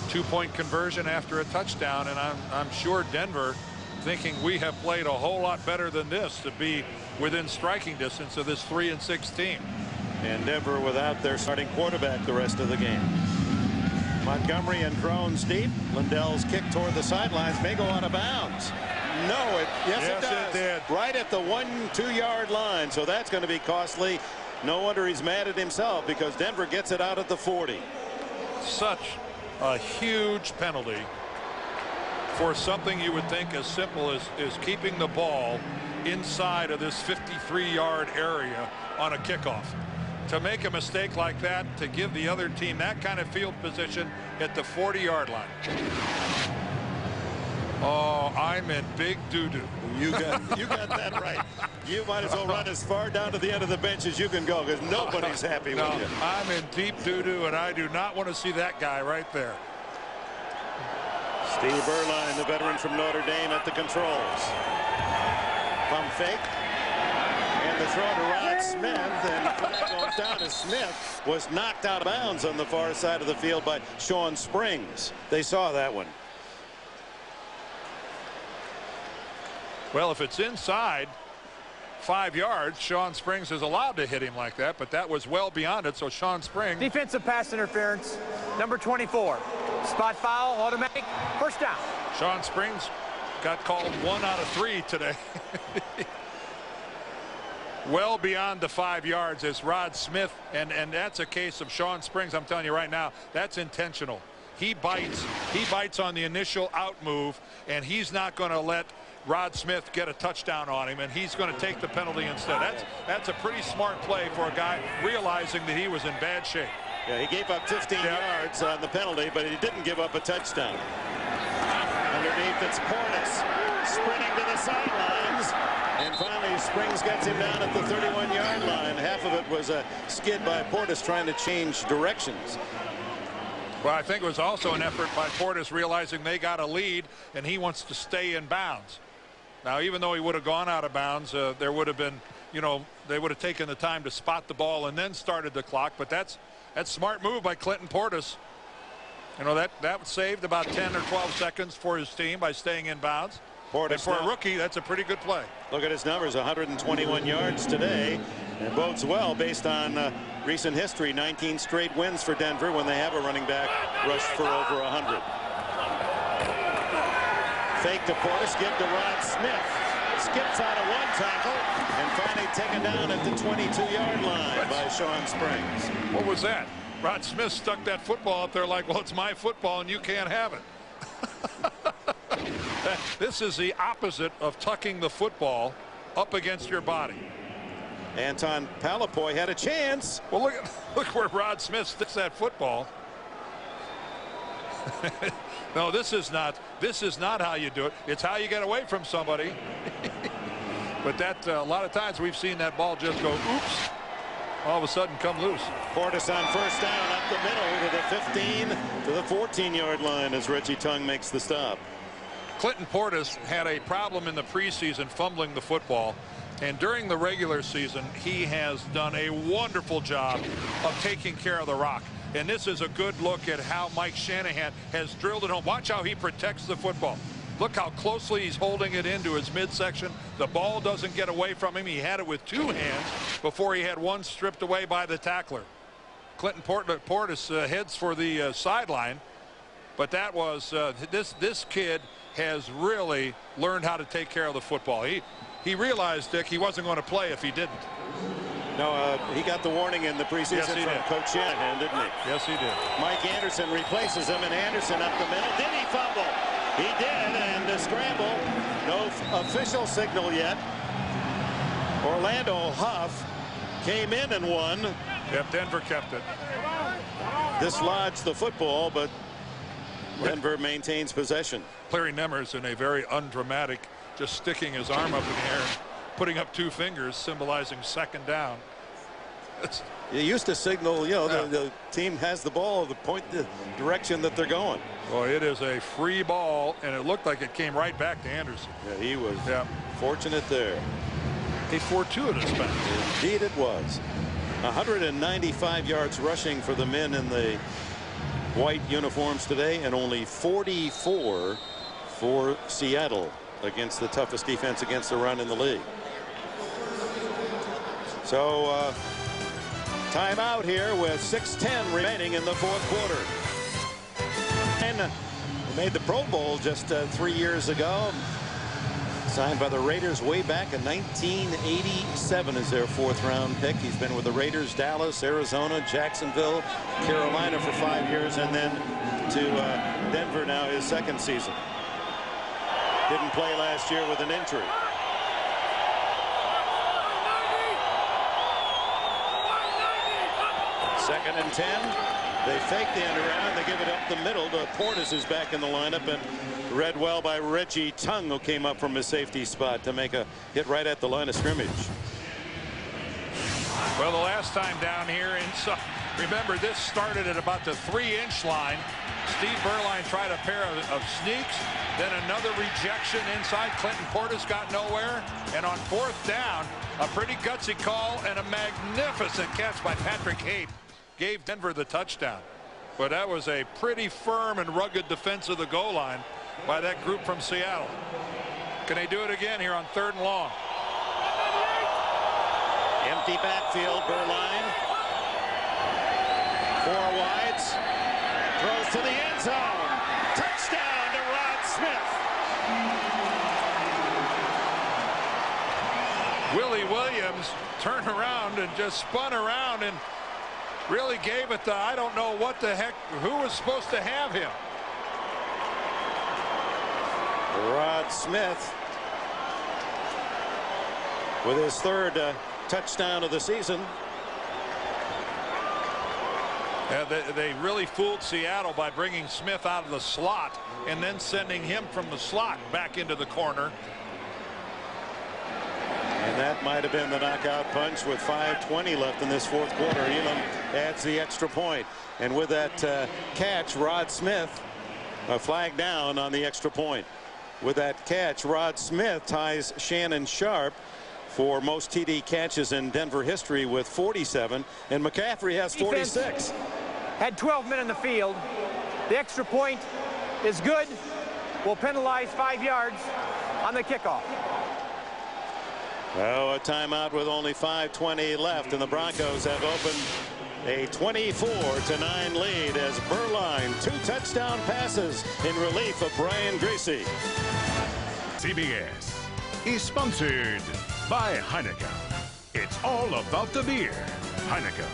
2-point conversion after a touchdown, and I'm sure Denver thinking we have played a whole lot better than this to be within striking distance of this 3-6 team. And Denver without their starting quarterback the rest of the game. Montgomery and Drones deep. Lindell's kick toward the sidelines may go out of bounds. No, yes, it does. It did. Right at the 1-2 yard line. So that's going to be costly. No wonder he's mad at himself because Denver gets it out at the 40. Such a huge penalty for something you would think as simple as keeping the ball inside of this 53-yard area on a kickoff. To make a mistake like that, to give the other team that kind of field position at the 40-yard line. Oh, I'm in big doo-doo. You got that right. You might as well run as far down to the end of the bench as you can go because nobody's happy with you. I'm in deep doo-doo, and I do not want to see that guy right there. Steve Erline, the veteran from Notre Dame, at the controls. Pump fake. And the throw to Rod Smith, and goes down as Smith was knocked out of bounds on the far side of the field by Sean Springs. They saw that one. Well, if it's inside 5 yards, Sean Springs is allowed to hit him like that, but that was well beyond it, so Sean Springs. Defensive pass interference, number 24. Spot foul, automatic, first down. Sean Springs got called 1 out of 3 today. Well beyond the 5 yards as Rod Smith, and that's a case of Sean Springs. I'm telling you right now, that's intentional. He bites on the initial out move, and he's not going to let Rod Smith get a touchdown on him, and he's going to take the penalty instead. That's a pretty smart play for a guy realizing that he was in bad shape. Yeah, he gave up 15 yards on the penalty, but he didn't give up a touchdown. Underneath, it's Portis sprinting to the sidelines, and finally Springs gets him down at the 31-yard line. Half of it was a skid by Portis trying to change directions. Well, I think it was also an effort by Portis realizing they got a lead, and he wants to stay in bounds. Now, even though he would have gone out of bounds, there would have been, you know, they would have taken the time to spot the ball and then started the clock. But that's smart move by Clinton Portis. You know, that saved about 10 or 12 seconds for his team by staying in bounds. Portis, and for a rookie, that's a pretty good play. Look at his numbers, 121 yards today. It bodes well based on recent history. 19 straight wins for Denver when they have a running back rush for over 100. Fake to Portis, give to Rod Smith. Skips out of one tackle and finally taken down at the 22-yard line by Sean Springs. What was that? Rod Smith stuck that football up there like, well, it's my football and you can't have it. This is the opposite of tucking the football up against your body. Anton Palapoy had a chance. Well, look where Rod Smith sticks that football. No, this is not how you do it. It's how you get away from somebody. But that a lot of times we've seen that ball just go oops. all of a sudden come loose. Portis on first down up the middle to the 15 to the 14-yard line as Reggie Tongue makes the stop. Clinton Portis had a problem in the preseason fumbling the football, and during the regular season he has done a wonderful job of taking care of the rock. And this is a good look at how Mike Shanahan has drilled it home. Watch how he protects the football. Look how closely he's holding it into his midsection. The ball doesn't get away from him. He had it with two hands before he had one stripped away by the tackler. Clinton Portis heads for the sideline, but that was this kid has really learned how to take care of the football. He realized, Dick, he wasn't going to play if he didn't. No, he got the warning in the preseason from Coach Shanahan, didn't he? Yes, he did. Mike Anderson replaces him, and Anderson up the middle. Did he fumble? He did, and the scramble. No official signal yet. Orlando Huff came in and won. Yep, Denver kept it. Dislodged the football, but Denver maintains possession. Larry Nemmers in a very undramatic, just sticking his arm up in the air and putting up two fingers, symbolizing second down. You used to signal, you know, the team has the ball, point the direction that they're going. Well, it is a free ball, and it looked like it came right back to Anderson. Yeah, he was fortunate there. A fortuitous pass. Indeed it was. 195 yards rushing for the men in the white uniforms today, and only 44 for Seattle against the toughest defense against the run in the league. So timeout here with 6:10 remaining in the fourth quarter. And made the Pro Bowl just 3 years ago. Signed by the Raiders way back in 1987 as their fourth-round pick. He's been with the Raiders, Dallas, Arizona, Jacksonville, Carolina for 5 years, and then to Denver now his second season. Didn't play last year with an injury. Second and 10. They fake the end around. They give it up the middle to Portis, who's back in the lineup, and read well by Reggie Tongue, who came up from his safety spot to make a hit right at the line of scrimmage. Well, the last time down here, remember this started at about the 3-inch line. Steve Berline tried a pair of sneaks, then another rejection inside. Clinton Portis got nowhere, and on fourth down, a pretty gutsy call and a magnificent catch by Patrick Hape gave Denver the touchdown. But that was a pretty firm and rugged defense of the goal line by that group from Seattle. Can they do it again here on 3rd and long? Empty backfield. Berline. 4 wides. Throws to the end zone. Touchdown to Rod Smith. Willie Williams turned around and just spun around and really gave it to, I don't know what the heck, who was supposed to have him. Rod Smith with his 3rd touchdown of the season. They really fooled Seattle by bringing Smith out of the slot and then sending him from the slot back into the corner. And that might have been the knockout punch with 5:20 left in this fourth quarter. Elam adds the extra point. And with that catch, Rod Smith flagged down on the extra point. With that catch, Rod Smith ties Shannon Sharp for most TD catches in Denver history with 47, and McCaffrey has 46. Had 12 men in the field. The extra point is good. Will penalize 5 yards on the kickoff. Oh, a timeout with only 5:20 left, and the Broncos have opened a 24-9 lead as Berline 2 touchdown passes in relief of Brian Greasy. CBS is sponsored by Heineken. It's all about the beer. Heineken.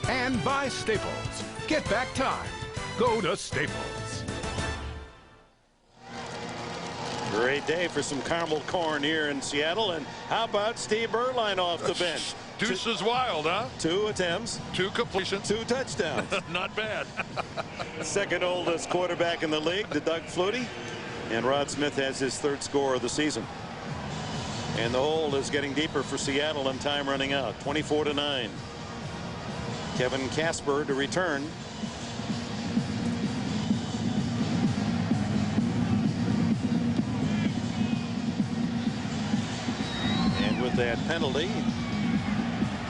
And by Staples. Get back time. Go to Staples. Great day for some caramel corn here in Seattle. And how about Steve Berline off the bench? Deuce is wild, huh? 2 attempts. 2 completions. 2 touchdowns. Not bad. Second oldest quarterback in the league to Doug Flutie. And Rod Smith has his 3rd score of the season. And the hole is getting deeper for Seattle and time running out. 24-9. Kevin Casper to return. And with that penalty,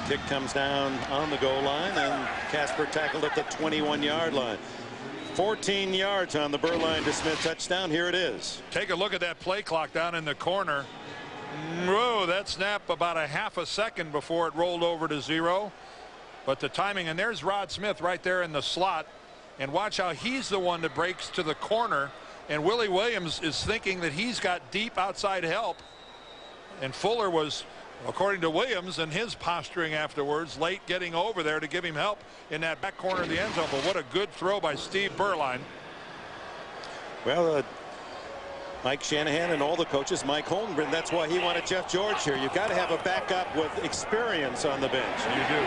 kick comes down on the goal line, and Casper tackled at the 21-yard line. 14 yards on the Berline to Smith touchdown. Here it is. Take a look at that play clock down in the corner. Whoa, that snap about a half a second before it rolled over to 0. But the timing, and there's Rod Smith right there in the slot. And watch how he's the one that breaks to the corner. And Willie Williams is thinking that he's got deep outside help. And Fuller was, according to Williams and his posturing afterwards, late getting over there to give him help in that back corner of the end zone. But what a good throw by Steve Berline. Well, Mike Shanahan and all the coaches, Mike Holmgren, that's why he wanted Jeff George here. You've got to have a backup with experience on the bench. You do.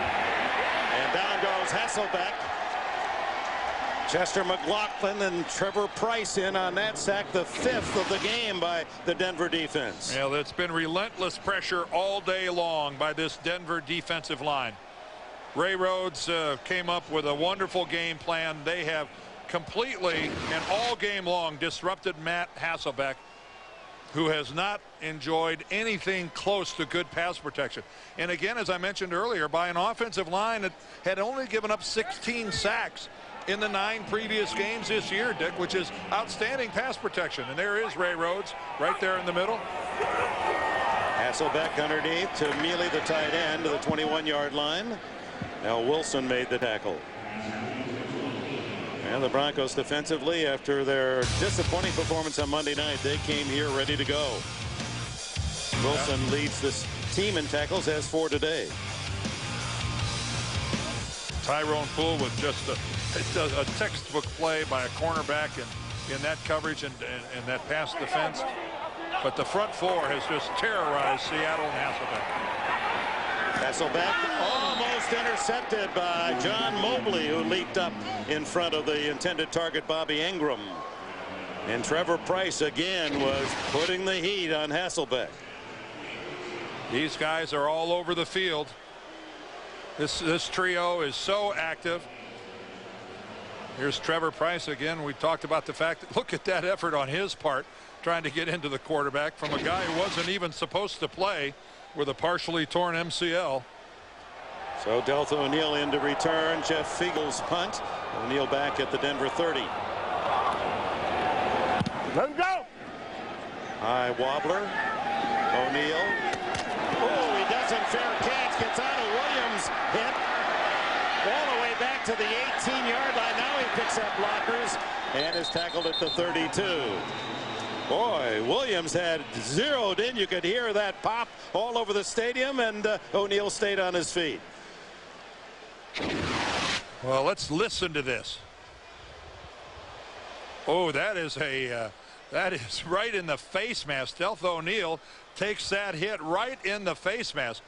And down goes Hasselbeck. Chester McLaughlin and Trevor Price in on that sack, the 5th of the game by the Denver defense. Well, it's been relentless pressure all day long by this Denver defensive line. Ray Rhodes came up with a wonderful game plan. They have completely and all game long disrupted Matt Hasselbeck, who has not enjoyed anything close to good pass protection. And again, as I mentioned earlier, by an offensive line that had only given up 16 sacks in the 9 previous games this year, Dick, which is outstanding pass protection. And there is Ray Rhodes right there in the middle. Hasselbeck underneath to Mealy, the tight end, to the 21-yard line. Now Wilson made the tackle. And the Broncos defensively, after their disappointing performance on Monday night, they came here ready to go. Wilson leads this team in tackles, as for today. Tyrone Poole with just a textbook play by a cornerback in that coverage and that pass defense. But the front four has just terrorized Seattle and Hasselbeck. Hasselbeck almost intercepted by John Mobley, who leaped up in front of the intended target, Bobby Ingram. And Trevor Price again was putting the heat on Hasselbeck. These guys are all over the field. This trio is so active. Here's Trevor Price again. We talked about the fact that, look at that effort on his part, trying to get into the quarterback from a guy who wasn't even supposed to play with a partially torn MCL. So Deltha O'Neal in to return. Jeff Fiegel's punt. O'Neal back at the Denver 30. Let him go. High wobbler. O'Neal. Oh, he doesn't fair catch. Gets out of Williams. Hit all the way back to the 18-yard line. Now he picks up blockers and is tackled at the 32. Boy, Williams had zeroed in. You could hear that pop all over the stadium, and O'Neal stayed on his feet. Well, let's listen to this. Oh, that is right in the face mask. Deltha O'Neal takes that hit right in the face mask.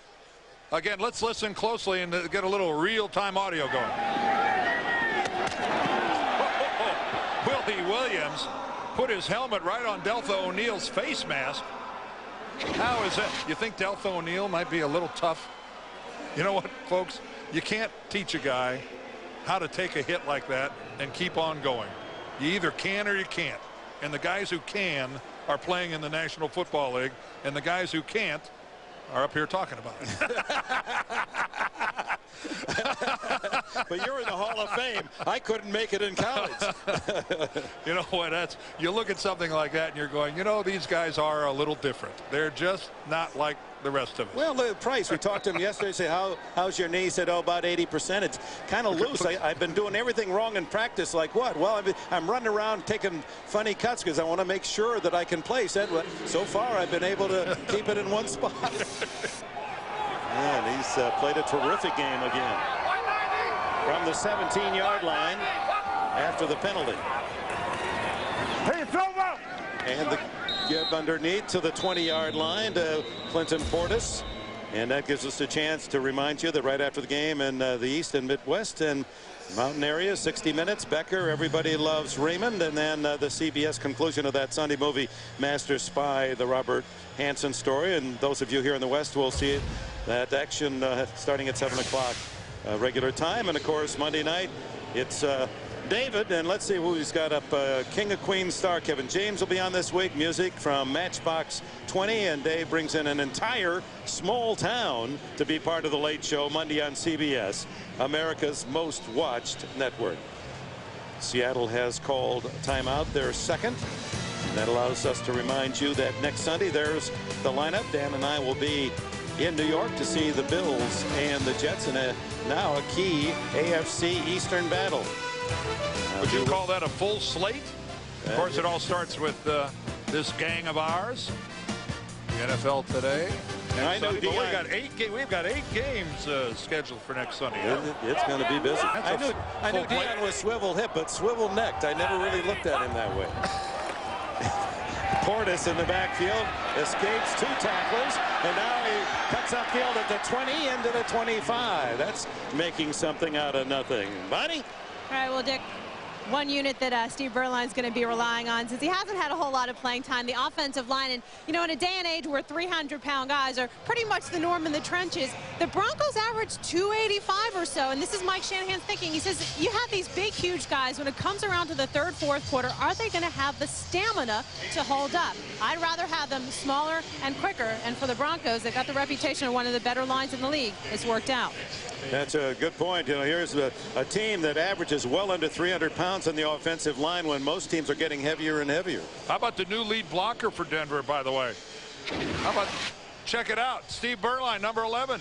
Again, let's listen closely and get a little real-time audio going. Willie Williams put his helmet right on Deltha O'Neal's face mask. How is that? You think Deltha O'Neal might be a little tough? You know what, folks? You can't teach a guy how to take a hit like that and keep on going. You either can or you can't. And the guys who can are playing in the National Football League, and the guys who can't are up here talking about it. But you're in the Hall of Fame. I couldn't make it in college. You know what? You look at something like that and you're going, you know, these guys are a little different. They're just not like the rest of us. Well, Price, we talked to him yesterday. Say, how's your knee? He said, oh, about 80%. It's kind of loose. I've been doing everything wrong in practice. Like what? Well, I'm running around taking funny cuts because I want to make sure that I can play. Said, well, so far I've been able to keep it in one spot. And he's played a terrific game again. From the 17-yard line after the penalty. Hey, throw him. And the give underneath to the 20-yard line to Clinton Portis. And that gives us a chance to remind you that right after the game in the East and Midwest and mountain area, 60 Minutes, Becker, Everybody Loves Raymond, and then the CBS conclusion of that Sunday movie, Master Spy, the Robert Hansen story. And those of you here in the West will see that action starting at 7 o'clock regular time. And of course, Monday night, it's David, and let's see who he's got up. King of Queens star Kevin James will be on this week. Music from Matchbox 20, and Dave brings in an entire small town to be part of the Late Show Monday on CBS, America's most watched network. Seattle has called timeout, their second. And that allows us to remind you that next Sunday there's the lineup. Dan and I will be in New York to see the Bills and the Jets in now a key AFC Eastern battle. Would you call that a full slate? Of course, it all starts with this gang of ours, the NFL today. And I know we've got eight games scheduled for next Sunday. It's going to be busy. I knew Dion was swivel hip, but swivel necked. I never really looked at him that way. Portis in the backfield escapes 2 tacklers, and now he cuts upfield at the 20 into the 25. That's making something out of nothing. Buddy? All right, well, Dick, one unit that Steve Berline's going to be relying on, since he hasn't had a whole lot of playing time, the offensive line. And, you know, in a day and age where 300-pound guys are pretty much the norm in the trenches, the Broncos average 285 or so. And this is Mike Shanahan's thinking. He says, you have these big, huge guys. When it comes around to the third, fourth quarter, are they going to have the stamina to hold up? I'd rather have them smaller and quicker. And for the Broncos, they've got the reputation of one of the better lines in the league. It's worked out. That's a good point. You know, here's a team that averages well under 300 pounds on the offensive line when most teams are getting heavier and heavier. How about the new lead blocker for Denver, by the way? How about, check it out, Steve Berline, number 11.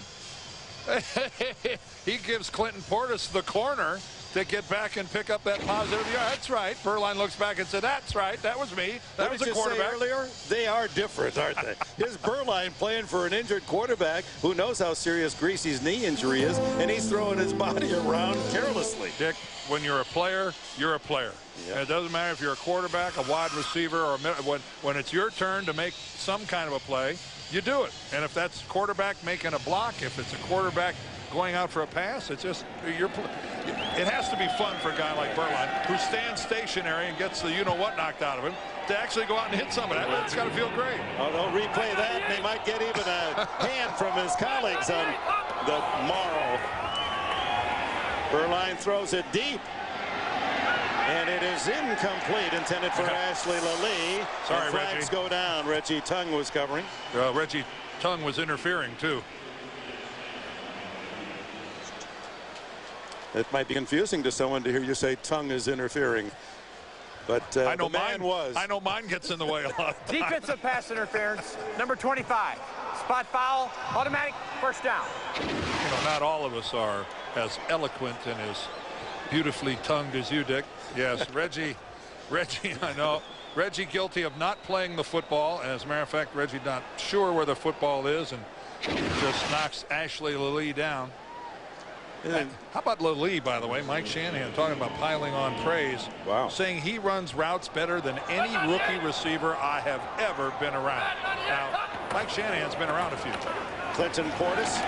He gives Clinton Portis the corner to get back and pick up that positive. Yeah, that's right. Berline looks back and said, that's right. That was me. That was the quarterback. Earlier, they are different, aren't they? Here's Berline playing for an injured quarterback who knows how serious Greasy's knee injury is, and he's throwing his body around carelessly. Dick, when you're a player, you're a player. Yep. And it doesn't matter if you're a quarterback, a wide receiver, or when it's your turn to make some kind of a play, you do it. And if that's quarterback making a block, if it's a quarterback going out for a pass, it's just it has to be fun for a guy like Berline, who stands stationary and gets the you-know-what knocked out of him, to actually go out and hit somebody. It's got to feel great. Oh, they'll replay that, and they might get even a hand from his colleagues on the morrow. Berline throws it deep, and it is incomplete, intended for Ashley Lalee. Sorry, flags Reggie. go down. Reggie Tung was covering. Reggie Tung was interfering, too. It might be confusing to someone to hear you say Tung is interfering. But I know the man was. I know mine gets in the way a lot. Defensive pass interference, number 25. Spot foul, automatic first down. You know, not all of us are as eloquent and as beautifully tongued as you, Dick. Yes, Reggie, I know. Reggie guilty of not playing the football. And as a matter of fact, Reggie not sure where the football is and just knocks Ashley Lalee down. Yeah. How about Lalee, by the way? Mike Shanahan talking about piling on praise. Wow. Saying he runs routes better than any rookie receiver I have ever been around. Now, Mike Shanahan's been around a few. Clinton Portis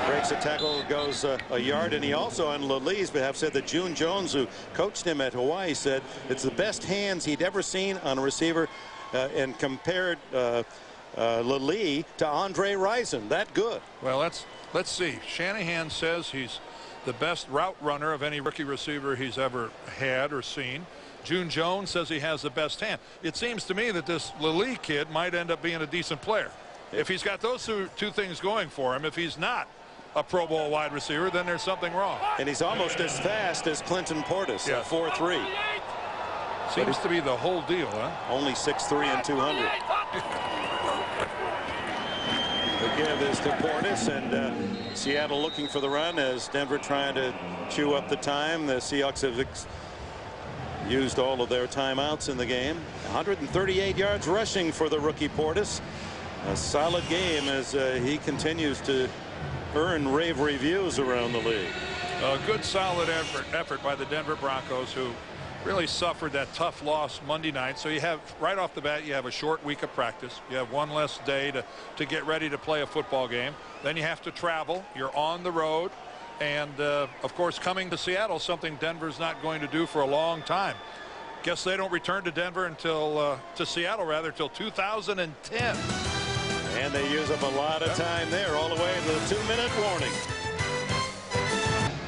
breaks a tackle, goes a yard, and he also on Lalee's behalf said that June Jones, who coached him at Hawaii, said it's the best hands he'd ever seen on a receiver, and compared Lalee to Andre Rison. That good. Well, let's see. Shanahan says he's the best route runner of any rookie receiver he's ever had or seen. June Jones says he has the best hand. It seems to me that this Lalee kid might end up being a decent player. If he's got those two things going for him, if he's not a Pro Bowl wide receiver, then there's something wrong. And he's almost as fast as Clinton Portis, yeah. 4'3". Seems to be the whole deal, huh? Only 6'3" and 200. The give is to Portis, and Seattle looking for the run as Denver trying to chew up the time. The Seahawks have used all of their timeouts in the game. 138 yards rushing for the rookie Portis. A solid game as he continues to earn rave reviews around the league. A good solid effort by the Denver Broncos, who really suffered that tough loss Monday night. So you have, right off the bat, you have a short week of practice. You have one less day to get ready to play a football game. Then you have to travel. You're on the road. And, of course, coming to Seattle, something Denver's not going to do for a long time. Guess they don't return to Denver until, to Seattle, rather, till 2010. And they use up a lot of time there, all the way to the 2-minute warning.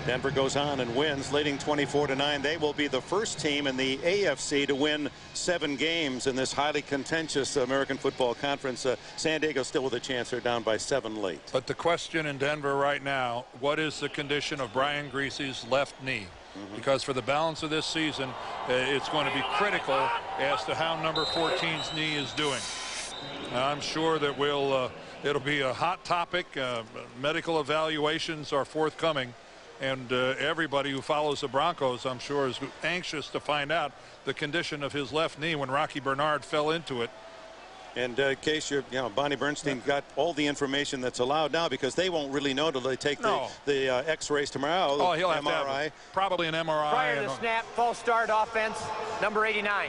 Denver goes on and wins, leading 24-9. They will be the first team in the AFC to win 7 games in this highly contentious American Football Conference. San Diego still with a chance. They're down by 7 late. But the question in Denver right now, what is the condition of Brian Griese's left knee? Because for the balance of this season, it's going to be critical as to how number 14's knee is doing. I'm sure that it'll be a hot topic. Medical evaluations are forthcoming. And everybody who follows the Broncos, I'm sure, is anxious to find out the condition of his left knee when Rocky Bernard fell into it. And in case Bonnie Bernstein got all the information that's allowed now, because they won't really know till they take the X-rays tomorrow. Oh, he'll have MRI. to have probably an MRI. Prior to the snap, false start offense, number 89.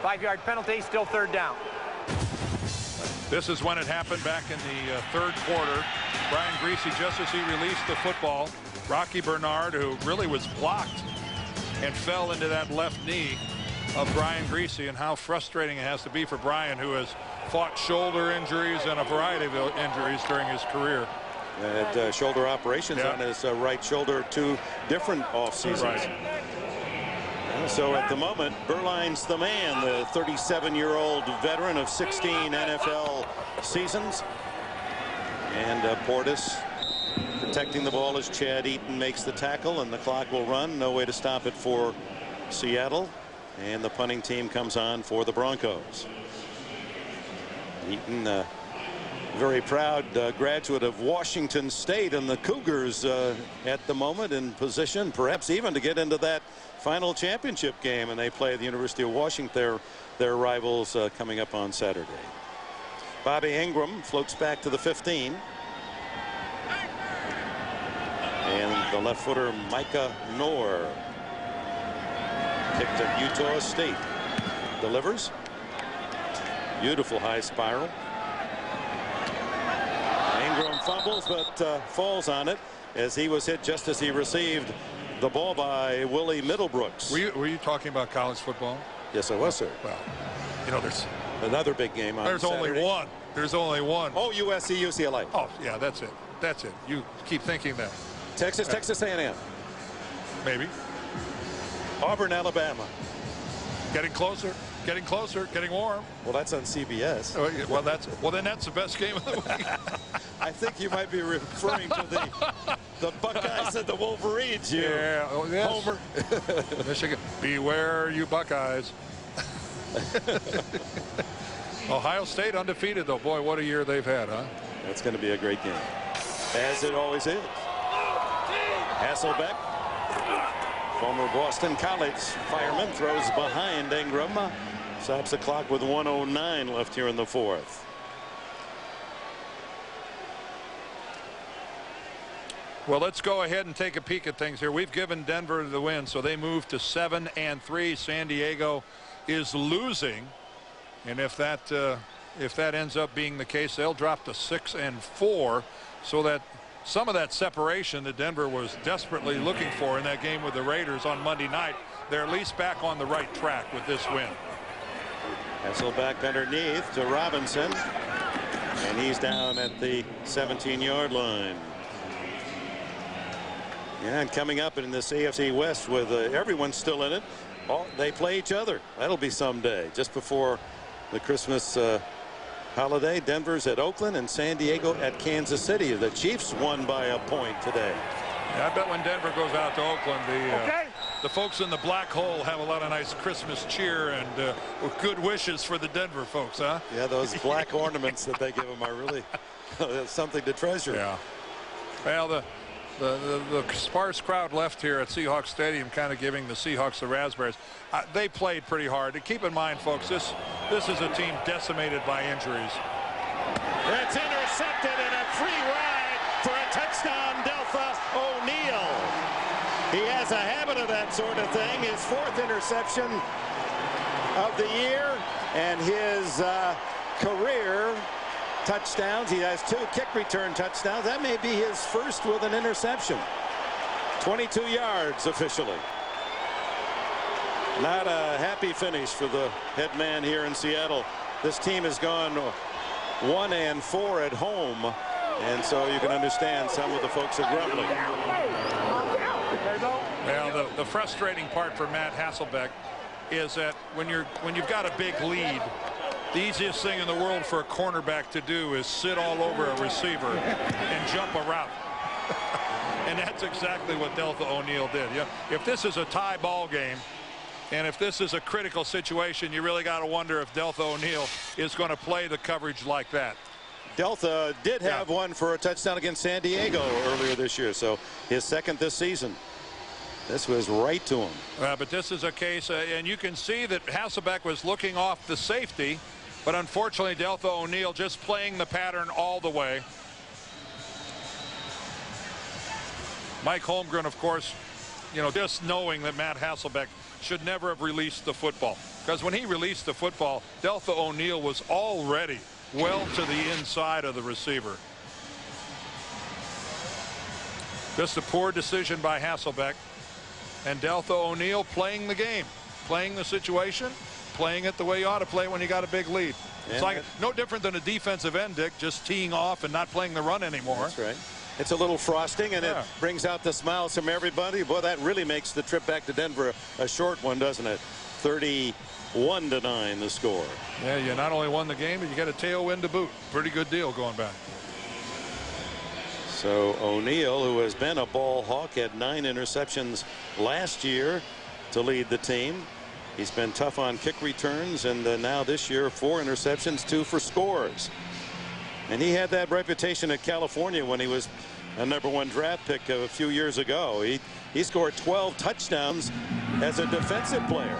5-yard penalty, still 3rd down. This is when it happened back in the 3rd quarter. Brian Griese, just as he released the football, Rocky Bernard, who really was blocked and fell into that left knee of Brian Griese, and how frustrating it has to be for Brian, who has fought shoulder injuries and a variety of injuries during his career. Had shoulder operations on his right shoulder 2 different off seasons. Right. So at the moment, Berline's the man, the 37-year-old veteran of 16 NFL seasons. And Portis protecting the ball as Chad Eaton makes the tackle, and the clock will run. No way to stop it for Seattle. And the punting team comes on for the Broncos. Eaton, very proud graduate of Washington State, and the Cougars at the moment in position perhaps even to get into that final championship game, and they play the University of Washington, their rivals, coming up on Saturday. Bobby Ingram floats back to the 15. And the left footer Micah Noor, kicked at Utah State, delivers. Beautiful high spiral. Ingram fumbles, but falls on it as he was hit just as he received the ball by Willie Middlebrooks. Were you talking about college football? Yes, I was, sir. Well, there's another big game on There's Saturday. only one. There's only one. Oh, USC, UCLA. Oh, yeah, that's it. That's it. You keep thinking that. Texas A&M. Maybe. Auburn, Alabama. Getting closer. Getting closer. Getting warm. Well, that's on CBS. Well, then that's the best game of the week. I think you might be referring to the Buckeyes and the Wolverines here. Yeah. Oh, yes. Homer. Michigan. Beware, you Buckeyes. Ohio State undefeated, though. Boy, what a year they've had, huh? That's going to be a great game, as it always is. Hasselbeck, former Boston College fireman, throws behind Ingram. Stops the clock with 1:09 left here in the 4th. Well, let's go ahead and take a peek at things here. We've given Denver the win, so they move to 7-3. San Diego is losing, and if that ends up being the case, they'll drop to 6-4, so that some of that separation that Denver was desperately looking for in that game with the Raiders on Monday night, they're at least back on the right track with this win. Hasselbeck underneath to Robinson, and he's down at the 17-yard line. Yeah, and coming up in this AFC West with everyone still in it, they play each other. That'll be someday. Just before the Christmas holiday, Denver's at Oakland and San Diego at Kansas City. The Chiefs won by a point today. Yeah, I bet when Denver goes out to Oakland, the folks in the black hole have a lot of nice Christmas cheer and good wishes for the Denver folks, huh? Yeah, those black ornaments that they give them are really something to treasure. Yeah. Well, the sparse crowd left here at Seahawks Stadium, kind of giving the Seahawks the raspberries. They played pretty hard. And keep in mind, folks, this is a team decimated by injuries. It's intercepted and a free ride for a touchdown, Delpha O'Neal. He has a habit of that sort of thing. His 4th interception of the year, and his career touchdowns. He has 2 kick return touchdowns. That may be his first with an interception. 22 yards officially. Not a happy finish for the head man here in Seattle. This team has gone 1-4 at home, and so you can understand some of the folks are grumbling. Well, the frustrating part for Matt Hasselbeck is that when you've got a big lead, the easiest thing in the world for a cornerback to do is sit all over a receiver and jump a route. And that's exactly what Deltha O'Neal did. Yeah, if this is a tie ball game, and if this is a critical situation, you really got to wonder if Deltha O'Neal is going to play the coverage like that. Deltha did have one for a touchdown against San Diego earlier this year, so his 2nd this season. This was right to him. But this is a case, and you can see that Hasselbeck was looking off the safety, but unfortunately Deltha O'Neal just playing the pattern all the way. Mike Holmgren, of course, just knowing that Matt Hasselbeck should never have released the football, because when he released the football, Deltha O'Neal was already well to the inside of the receiver. Just a poor decision by Hasselbeck, and Deltha O'Neal playing the game, playing the situation, playing it the way you ought to play when you got a big lead. It's like no different than a defensive end, Dick, just teeing off and not playing the run anymore. That's right. It's a little frosting, and it brings out the smiles from everybody. Boy, that really makes the trip back to Denver a short one, doesn't it? 31-9 the score. Yeah, you not only won the game, but you got a tailwind to boot. Pretty good deal going back. So O'Neal, who has been a ball hawk, had 9 interceptions last year to lead the team. He's been tough on kick returns, and now this year 4 interceptions, 2 for scores. And he had that reputation at California when he was a #1 draft pick a few years ago. He scored 12 touchdowns as a defensive player.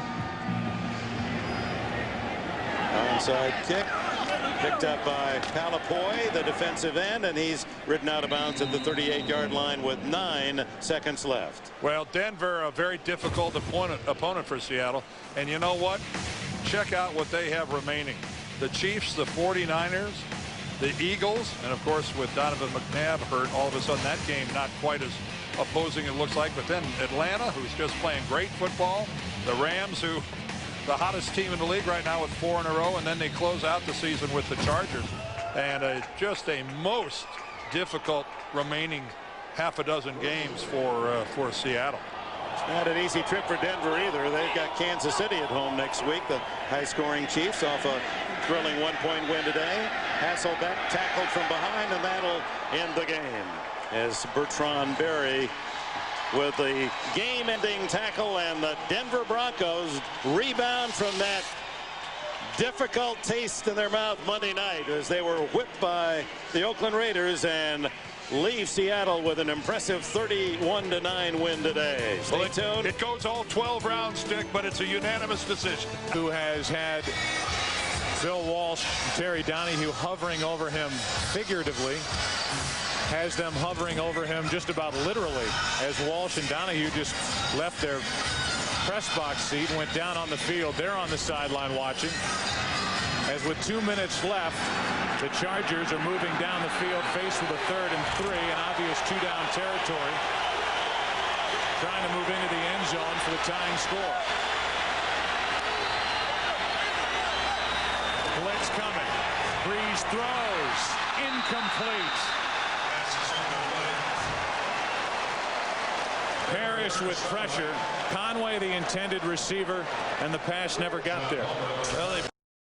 Onside kick picked up by Palapoy, the defensive end, and he's ridden out of bounds at the 38-yard line with 9 seconds left. Well, Denver, a very difficult opponent for Seattle, and you know what? Check out what they have remaining. The Chiefs, the 49ers, the Eagles, and of course with Donovan McNabb hurt, all of a sudden that game not quite as opposing it looks like. But then Atlanta, who's just playing great football, the Rams, who the hottest team in the league right now with 4 in a row, and then they close out the season with the Chargers. And just a most difficult remaining half a dozen games for Seattle. It's not an easy trip for Denver either. They've got Kansas City at home next week. The high-scoring Chiefs off a thrilling 1-point win today. Hasselbeck tackled from behind, and that'll end the game as Bertrand Berry with the game-ending tackle, and the Denver Broncos rebound from that difficult taste in their mouth Monday night as they were whipped by the Oakland Raiders and leave Seattle with an impressive 31-9 win today. Stay tuned. It goes all 12 rounds, Dick, but it's a unanimous decision. Who has had Bill Walsh, Terry Donahue hovering over him figuratively, has them hovering over him just about literally, as Walsh and Donahue just left their press box seat and went down on the field. They're on the sideline watching. As with 2 minutes left, the Chargers are moving down the field, faced with a 3rd and 3, an obvious 2-down territory, trying to move into the end zone for the tying score. Blitz coming. Breeze throws. Incomplete. Parrish with pressure. Conway, the intended receiver, and the pass never got there. Well,